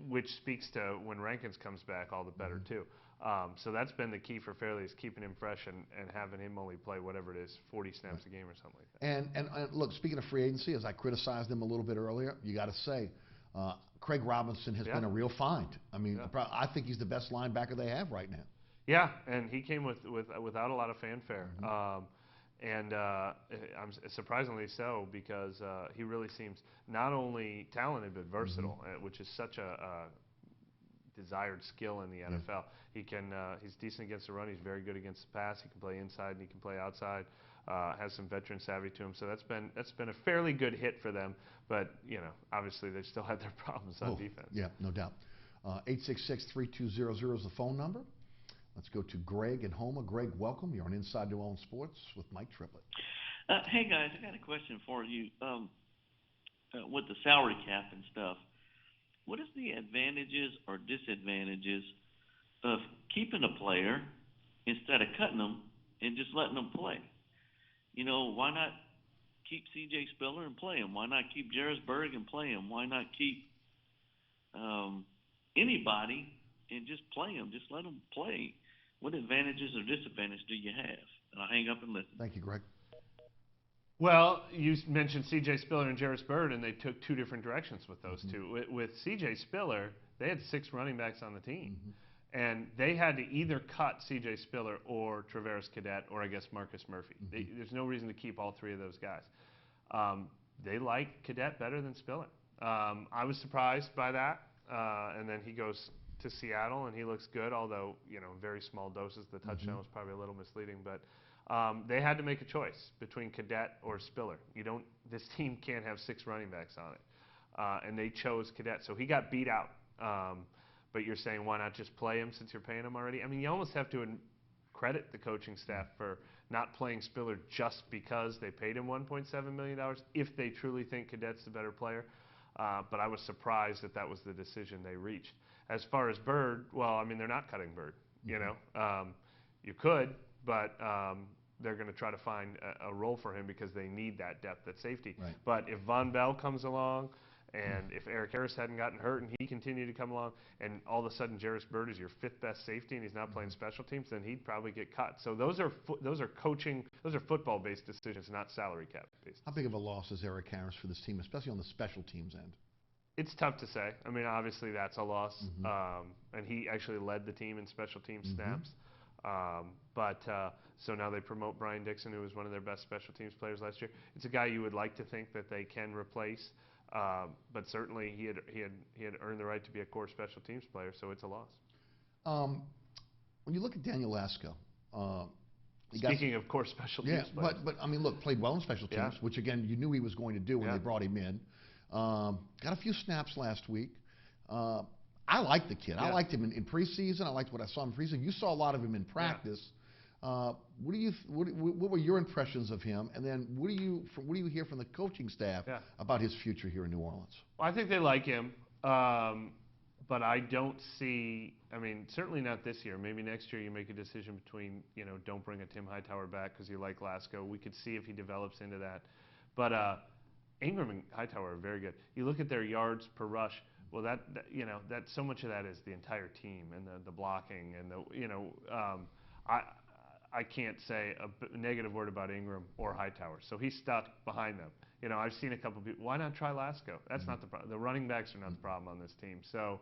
which speaks to when Rankins comes back, all the better too. So that's been the key for Fairley, is keeping him fresh and having him only play whatever it is, 40 snaps a game or something like that. And look, speaking of free agency, as I criticized him a little bit earlier, you got to say, Craig Robinson has been a real find. I mean, I think he's the best linebacker they have right now. Yeah, and he came without a lot of fanfare. And I'm surprisingly so, because he really seems not only talented but versatile, which is such a desired skill in the NFL. He's decent against the run. He's very good against the pass. He can play inside and he can play outside. Has some veteran savvy to him, so that's been a fairly good hit for them. But obviously they still had their problems on defense. Yeah, no doubt. 866-3200 is the phone number. Let's go to Greg in Houma. Greg, welcome. You're on Inside New Orleans Sports with Mike Tripplett. Hey guys, I got a question for you. With the salary cap and stuff, what is the advantages or disadvantages of keeping a player instead of cutting them and just letting them play? Why not keep C.J. Spiller and play him? Why not keep Jarvis Berg and play him? Why not keep anybody and just play him? Just let them play. What advantages or disadvantages do you have? And I'll hang up and listen. Thank you, Greg. Well, you mentioned C.J. Spiller and Jarvis Berg, and they took two different directions with those two. With C.J. Spiller, they had 6 running backs on the team. And they had to either cut C.J. Spiller or Travaris Cadet or, I guess, Marcus Murphy. There's no reason to keep all 3 of those guys. They like Cadet better than Spiller. I was surprised by that. And then he goes to Seattle, and he looks good, although, very small doses. The touchdown was probably a little misleading. But they had to make a choice between Cadet or Spiller. This team can't have 6 running backs on it. And they chose Cadet. So he got beat out. But you're saying, why not just play him since you're paying him already? I mean, you almost have to credit the coaching staff for not playing Spiller just because they paid him $1.7 million, if they truly think Cadet's the better player. But I was surprised that was the decision they reached. As far as Bird, well, I mean, they're not cutting Bird. You could, but they're going to try to find a role for him because they need that depth at safety. Right. But if Von Bell comes along, and if Eric Harris hadn't gotten hurt and he continued to come along, and all of a sudden Jarvis Bird is your 5th best safety and he's not playing special teams, then he'd probably get cut. So those are football-based decisions, not salary cap-based. How big of a loss is Eric Harris for this team, especially on the special teams end? It's tough to say. I mean, obviously that's a loss, and he actually led the team in special team snaps. So now they promote Brian Dixon, who was one of their best special teams players last year. It's a guy you would like to think that they can replace. But certainly he had earned the right to be a core special teams player, so it's a loss. When you look at Daniel Lasco, speaking of core special teams players, but I mean, look, played well in special teams, which again you knew he was going to do when they brought him in. Got a few snaps last week. I liked the kid. I liked him in preseason. I liked what I saw in preseason. You saw a lot of him in practice. What were your impressions of him? And then what do you hear from the coaching staff about his future here in New Orleans? Well, I think they like him, but I don't see. I mean, certainly not this year. Maybe next year you make a decision between don't bring a Tim Hightower back because you like Lasco. We could see if he develops into that. But Ingram and Hightower are very good. You look at their yards per rush. Well, that so much of that is the entire team and the blocking and I can't say a negative word about Ingram or Hightower. So he's stuck behind them. You know, I've seen a couple of people. Why not try Lasco? That's not the problem. The running backs are not the problem on this team. So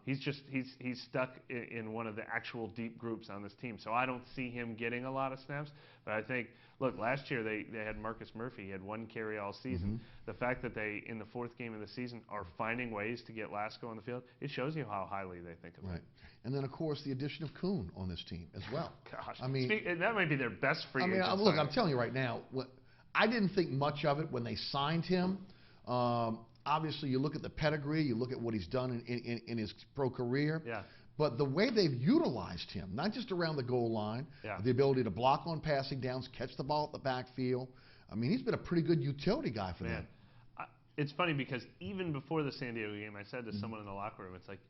he's stuck in one of the actual deep groups on this team. So I don't see him getting a lot of snaps. But I think, look, last year they had Marcus Murphy. He had 1 carry all season. The fact that they, in the 4th game of the season, are finding ways to get Lasco on the field, it shows you how highly they think of him. Right. And then, of course, the addition of Kuhn on this team as well. Gosh, I mean, that might be their best free agent look, signing. I'm telling you right now, I didn't think much of it when they signed him. Obviously, you look at the pedigree, you look at what he's done in his pro career. Yeah. But the way they've utilized him, not just around the goal line, the ability to block on passing downs, catch the ball at the backfield. I mean, he's been a pretty good utility guy for them. It's funny because even before the San Diego game, I said to someone in the locker room, it's like,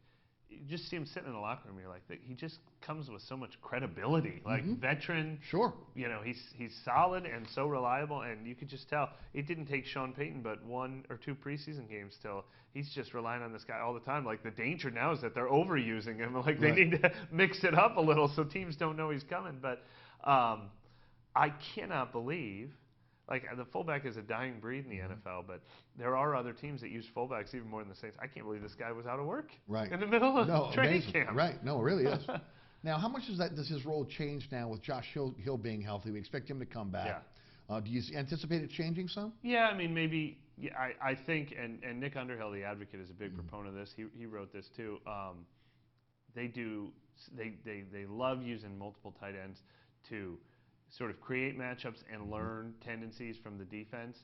you just see him sitting in the locker room, you're like, he just comes with so much credibility. Like, veteran. Sure. You know, he's solid and so reliable, and you could just tell. It didn't take Sean Payton but 1 or 2 preseason games till he's just relying on this guy all the time. Like, the danger now is that they're overusing him. Like, they need to mix it up a little so teams don't know he's coming. But I cannot believe, like, the fullback is a dying breed in the NFL, but there are other teams that use fullbacks even more than the Saints. I can't believe this guy was out of work in the middle of training camp. Right. No, it really is. Now, how much does his role change now with Josh Hill being healthy? We expect him to come back. Yeah. Do you anticipate it changing some? Yeah, I mean, maybe. Yeah, I think, and Nick Underhill, the advocate, is a big proponent of this. He wrote this too. They love using multiple tight ends to sort of create matchups and learn tendencies from the defense,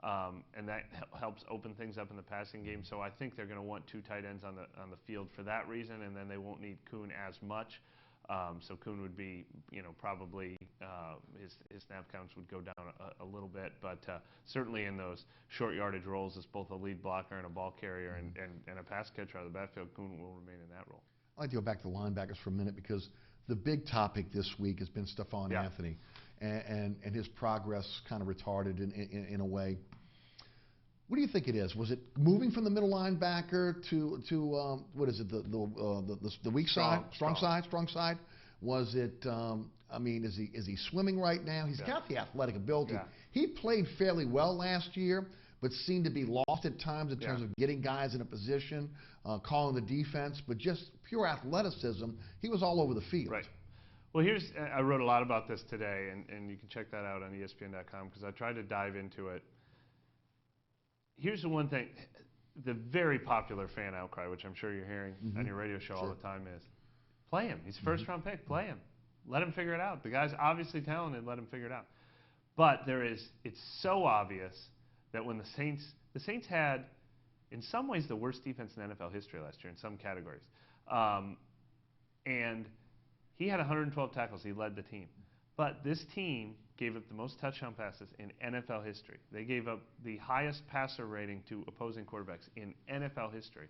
and that helps open things up in the passing game. So I think they're going to want 2 tight ends on the field for that reason, and then they won't need Kuhn as much. So Kuhn would be, probably his snap counts would go down a little bit, but certainly in those short yardage roles as both a lead blocker and a ball carrier and a pass catcher out of the backfield, Kuhn will remain in that role. I'd like to go back to the linebackers for a minute because the big topic this week has been Stephon Anthony and his progress kind of retarded in a way. What do you think it is? Was it moving from the middle linebacker to what is it, the weak side, strong side? Was it? I mean, is he swimming right now? He's got the athletic ability. Yeah. He played fairly well last year, but seemed to be lost at times in terms of getting guys in a position, calling the defense. But just pure athleticism, he was all over the field. Right. Well, I wrote a lot about this today, and you can check that out on ESPN.com because I tried to dive into it. Here's the one thing, the very popular fan outcry, which I'm sure you're hearing on your radio show all the time, is play him. He's a first-round pick. Play him. Let him figure it out. The guy's obviously talented. Let him figure it out. But it's so obvious that when the Saints had, in some ways, the worst defense in NFL history last year in some categories. And he had 112 tackles. He led the team. But this team gave up the most touchdown passes in NFL history. They gave up the highest passer rating to opposing quarterbacks in NFL history.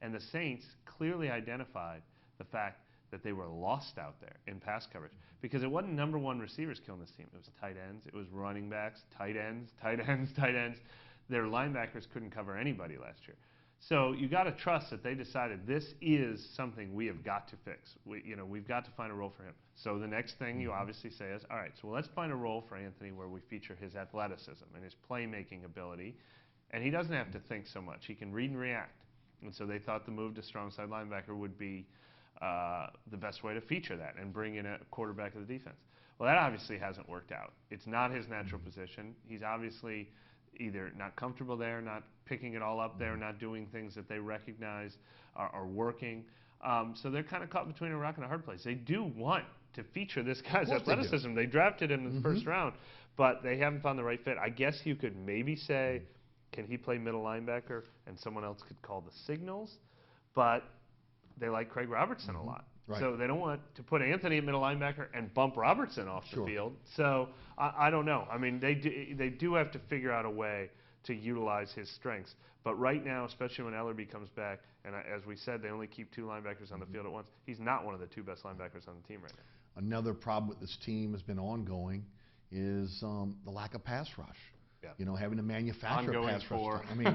And the Saints clearly identified the fact that they were lost out there in pass coverage because it wasn't number 1 receivers killing this team. It was tight ends. It was running backs, tight ends. Their linebackers couldn't cover anybody last year. So you got to trust that they decided this is something we have got to fix. We've got to find a role for him. So the next thing you obviously say is, all right, so let's find a role for Anthony where we feature his athleticism and his playmaking ability. And he doesn't have to think so much. He can read and react. And so they thought the move to strong side linebacker would be the best way to feature that and bring in a quarterback of the defense. Well, that obviously hasn't worked out. It's not his natural position. He's obviously either not comfortable there, not picking it all up there, not doing things that they recognize are working. So they're kind of caught between a rock and a hard place. They do want to feature this guy's athleticism. They drafted him in the first round, but they haven't found the right fit. I guess you could maybe say, can he play middle linebacker and someone else could call the signals? But they like Craig Robertson a lot. Right. So they don't want to put Anthony at middle linebacker and bump Robertson off the field. So I don't know. I mean, they do have to figure out a way to utilize his strengths. But right now, especially when Ellerby comes back, and as we said, they only keep 2 linebackers on the field at once, he's not one of the 2 best linebackers on the team right now. Another problem with this team has been ongoing is the lack of pass rush. Yeah. Having to manufacture a pass rush. I mean,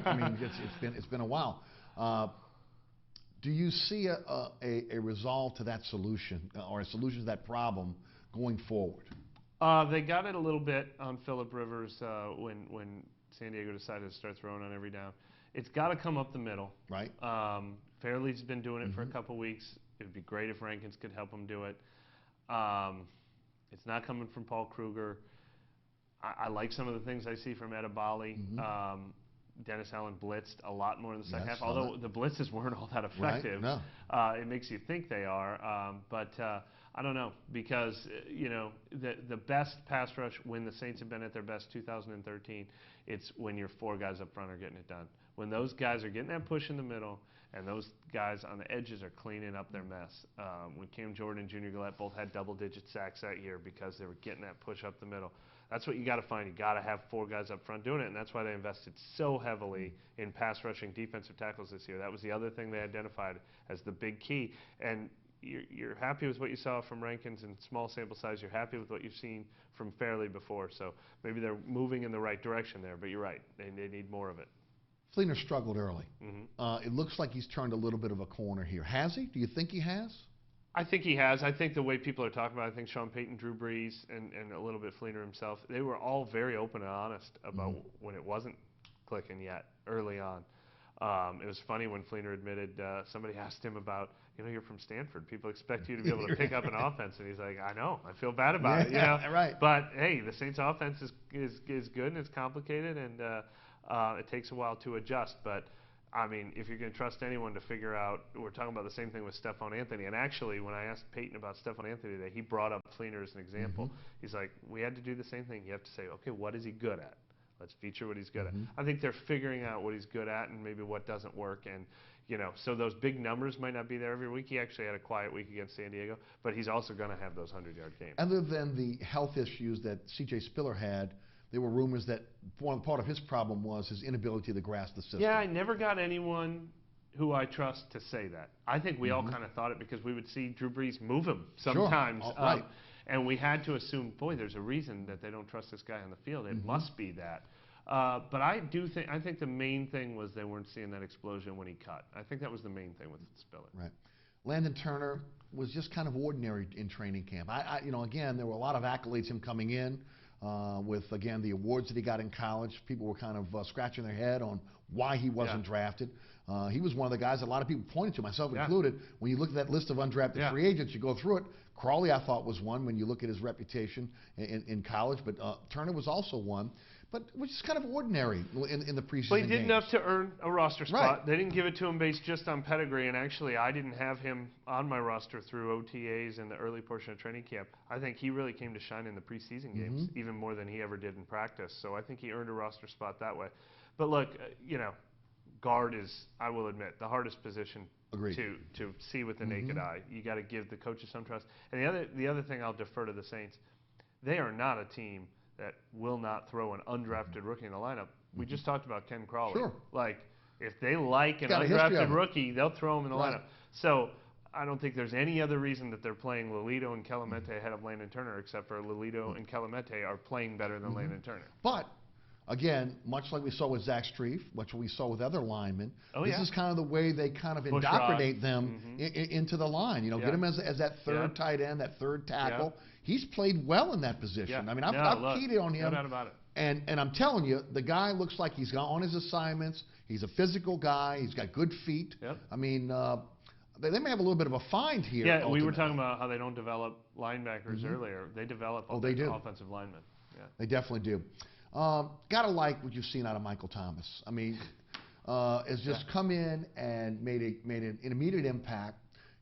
it's been a while. Do you see a resolve to that solution or a solution to that problem going forward? They got it a little bit on Phillip Rivers when San Diego decided to start throwing on every down. It's got to come up the middle. Right. Fairley's been doing it for a couple weeks. It would be great if Rankins could help him do it. It's not coming from Paul Kruger. I like some of the things I see from Edibali. Dennis Allen blitzed a lot more in the second half, although the blitzes weren't all that effective. Right. No. It makes you think they are, but I don't know, because the best pass rush when the Saints have been at their best 2013, it's when your four guys up front are getting it done. When those guys are getting that push in the middle and those guys on the edges are cleaning up their mess. When Cam Jordan and Junior Gillette both had double-digit sacks that year because they were getting that push up the middle. That's what you got to find. You got to have four guys up front doing it, and that's why they invested so heavily in pass rushing defensive tackles this year. That was the other thing they identified as the big key. And you're happy with what you saw from Rankins in small sample size. You're happy with what you've seen from Fairley before. So maybe they're moving in the right direction there, but you're right. They need more of it. Fleener struggled early. It looks like he's turned a little bit of a corner here. Has he? Do you think he has? I think he has. I think the way people are talking about it, I think Sean Payton, Drew Brees, and a little bit Fleener himself, they were all very open and honest about when it wasn't clicking yet early on. It was funny when Fleener admitted, somebody asked him about, you're from Stanford. People expect you to be able to pick up an offense. And he's like, I know. I feel bad about it. Right. But, hey, the Saints offense is good and it's complicated, and it takes a while to adjust. But, I mean, if you're going to trust anyone to figure out, we're talking about the same thing with Stephon Anthony. And actually, when I asked Peyton about Stephon Anthony today, he brought up Fleener as an example. He's like, we had to do the same thing. You have to say, okay, what is he good at? Let's feature what he's good at. I think they're figuring out what he's good at and maybe what doesn't work. And, so those big numbers might not be there every week. He actually had a quiet week against San Diego, but he's also going to have those 100-yard games. Other than the health issues that C.J. Spiller had, there were rumors that one part of his problem was his inability to grasp the system. Yeah, I never got anyone who I trust to say that. I think we all kind of thought it because we would see Drew Brees move him sometimes. Sure. Right. And we had to assume, boy, there's a reason that they don't trust this guy on the field. It must be that. But I think the main thing was they weren't seeing that explosion when he cut. I think that was the main thing with Spiller. Right. Landon Turner was just kind of ordinary in training camp. Again, there were a lot of accolades him coming in. With, again, the awards that he got in college. People were kind of scratching their head on why he wasn't drafted. He was one of the guys that a lot of people pointed to, myself included. When you look at that list of undrafted free agents, you go through it. Crawley, I thought, was one when you look at his reputation in college. But Turner was also one. But was just kind of ordinary in the preseason Well, he did games. enough to earn a roster spot. Right. They didn't give it to him based just on pedigree, and actually I didn't have him on my roster through OTAs and the early portion of training camp. I think he really came to shine in the preseason games, even more than he ever did in practice. So I think he earned a roster spot that way. But look, guard is, I will admit, the hardest position to see with the naked eye. You got to give the coaches some trust. And the other thing I'll defer to the Saints, they are not a team that will not throw an undrafted rookie in the lineup. We just talked about Ken Crawley. Sure. Like, if they like an undrafted rookie, they'll throw him in the lineup. So I don't think there's any other reason that they're playing Lolito and Kelemete ahead of Landon Turner, except for Lolito and Kelemete are playing better than Landon Turner. But, again, much like we saw with Zach Strief, much like we saw with other linemen, this is kind of the way they kind of indoctrinate them into the line. Get him as that third tight end, that third tackle. He's played well in that position. I mean, I've keyed on him. No doubt about it. And I'm telling you, the guy looks like he's on his assignments. He's a physical guy. He's got good feet. I mean, they may have a little bit of a find here. Yeah, we were talking about how they don't develop linebackers earlier. They develop offensive linemen. Yeah. They definitely do. Gotta like what you've seen out of Michael Thomas. I mean, has just come in and made an immediate impact.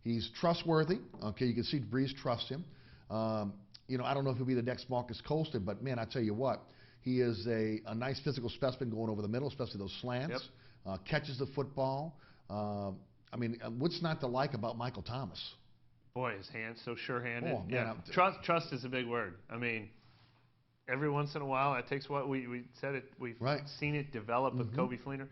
He's trustworthy. Okay, you can see Brees trusts him. I don't know if he'll be the next Marcus Colston, but man, I tell you what, he is a nice physical specimen going over the middle, especially those slants. Catches the football. I mean, what's not to like about Michael Thomas? Boy, his hands so sure-handed. Oh, man, Trust is a big word. I mean, every once in a while, it takes what we said it. We've seen it develop with Kobe Fleener.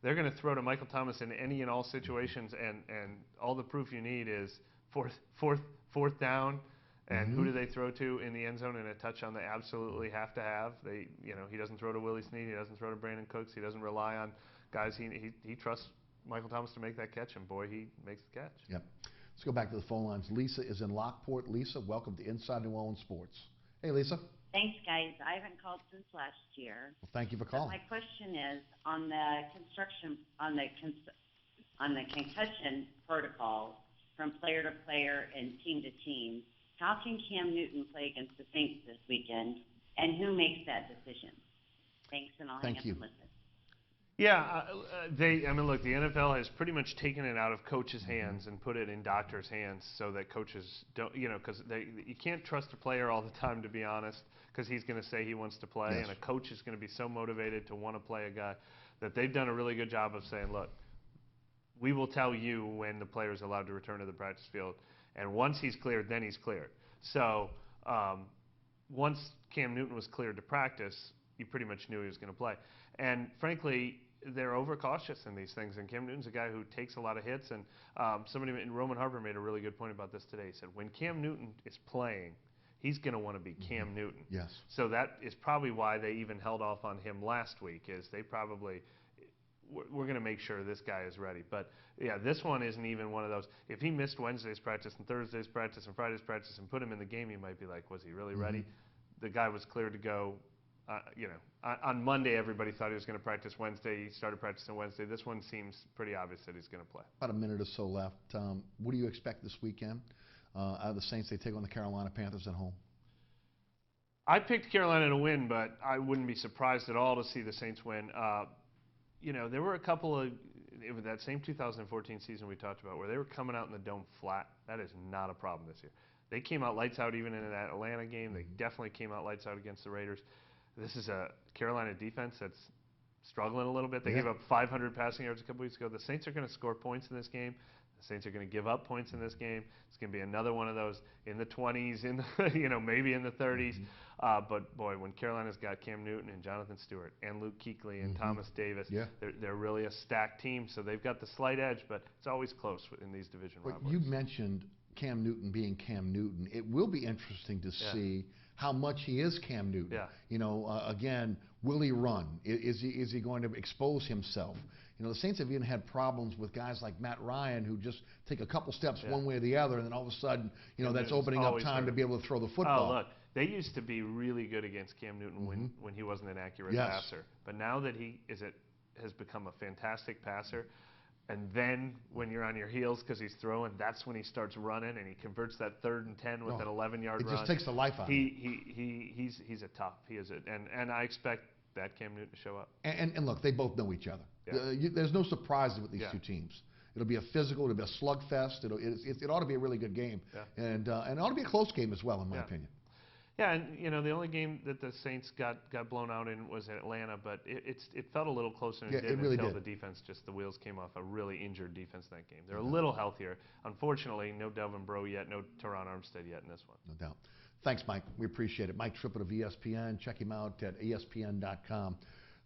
They're going to throw to Michael Thomas in any and all situations, and all the proof you need is fourth down. And who do they throw to in the end zone in a touchdown they absolutely have to have? He doesn't throw to Willie Snead. He doesn't throw to Brandon Cooks. He doesn't rely on guys. He trusts Michael Thomas to make that catch, and boy, he makes the catch. Yep. Let's go back to the phone lines. Lisa is in Lockport. Lisa, welcome to Inside New Orleans Sports. Hey, Lisa. Thanks, guys. I haven't called since last year. Well, thank you for But calling. my question is on the concussion protocol from player to player and team to team. How can Cam Newton play against the Saints this weekend, and who makes that decision? Thanks, and I'll hang up and listen. Yeah, look, the NFL has pretty much taken it out of coaches' hands and put it in doctors' hands so that coaches don't, because you can't trust a player all the time, to be honest, because he's going to say he wants to play, and a coach is going to be so motivated to want to play a guy that they've done a really good job of saying, look, we will tell you when the player is allowed to return to the practice field, and once he's cleared, then he's cleared. So once Cam Newton was cleared to practice, you pretty much knew he was going to play. And frankly, they're overcautious in these things, and Cam Newton's a guy who takes a lot of hits, and somebody in Roman Harper made a really good point about this today. He said, when Cam Newton is playing, he's going to want to be Cam Newton. Yes. So that is probably why they even held off on him last week, is they probably, we're going to make sure this guy is ready. But, yeah, this one isn't even one of those. If he missed Wednesday's practice and Thursday's practice and Friday's practice and put him in the game, you might be like, was he really ready? The guy was cleared to go. On Monday, everybody thought he was going to practice Wednesday. He started practicing Wednesday. This one seems pretty obvious that he's going to play. About a minute or so left. What do you expect this weekend? Out of the Saints, they take on the Carolina Panthers at home. I picked Carolina to win, but I wouldn't be surprised at all to see the Saints win. There were a couple of that same 2014 season we talked about where they were coming out in the dome flat. That is not a problem this year. They came out lights out even in that Atlanta game. They definitely came out lights out against the Raiders. This is a Carolina defense that's struggling a little bit. They gave up 500 passing yards a couple weeks ago. The Saints are going to score points in this game. The Saints are going to give up points in this game. It's going to be another one of those in the 20s, maybe in the 30s. But boy, when Carolina's got Cam Newton and Jonathan Stewart and Luke Kuechly and Thomas Davis, they're really a stacked team. So they've got the slight edge, but it's always close in these division rivalries. You mentioned Cam Newton being Cam Newton. It will be interesting to see how much he is Cam Newton. Again, will he run? Is he going to expose himself? The Saints have even had problems with guys like Matt Ryan who just take a couple steps one way or the other, and then all of a sudden, that's opening up time to be able to throw the football. Oh, look, they used to be really good against Cam Newton when he wasn't an accurate passer. But now that he has become a fantastic passer, and then when you're on your heels because he's throwing, that's when he starts running, and he converts that 3rd and 10 with an 11-yard run. It just takes the life out of him. He's a tough. He is and I expect that Cam Newton to show up. And look, they both know each other. There's no surprises with these two teams. It'll be a physical. It'll be a slugfest. It ought to be a really good game, and it ought to be a close game as well, in my opinion. Yeah, and the only game that the Saints got blown out in was in Atlanta, but it felt a little closer than it did until the defense the wheels came off. A really injured defense in that game. They're a little healthier. Unfortunately, no Delvin Breaux yet, no Teron Armstead yet in this one. No doubt. Thanks, Mike. We appreciate it. Mike Tripplett of ESPN. Check him out at ESPN.com.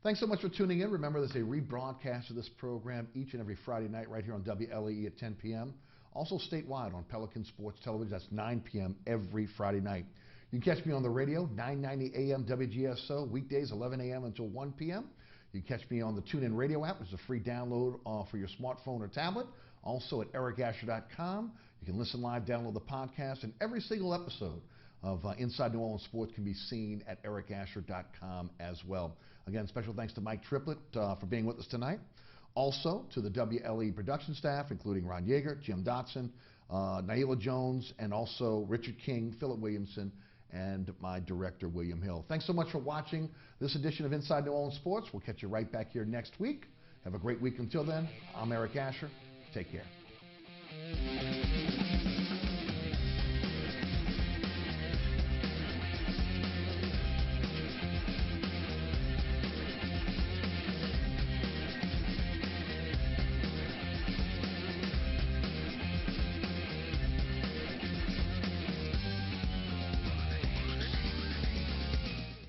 Thanks so much for tuning in. Remember, there's a rebroadcast of this program each and every Friday night right here on WLAE at 10 p.m. Also statewide on Pelican Sports Television. That's 9 p.m. every Friday night. You can catch me on the radio, 990 AM WGSO, weekdays 11 a.m. until 1 p.m. You can catch me on the TuneIn Radio app, which is a free download for your smartphone or tablet. Also at ericasher.com. You can listen live, download the podcast, and every single episode of Inside New Orleans Sports can be seen at ericasher.com as well. Again, special thanks to Mike Tripplett for being with us tonight. Also to the WLE production staff, including Ron Yeager, Jim Dotson, Naila Jones, and also Richard King, Philip Williamson, and my director, William Hill. Thanks so much for watching this edition of Inside New Orleans Sports. We'll catch you right back here next week. Have a great week until then. I'm Eric Asher. Take care.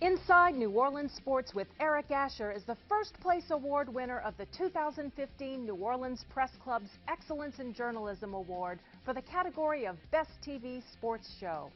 Inside New Orleans Sports with Eric Asher is the first place award winner of the 2015 New Orleans Press Club's Excellence in Journalism Award for the category of Best TV Sports Show.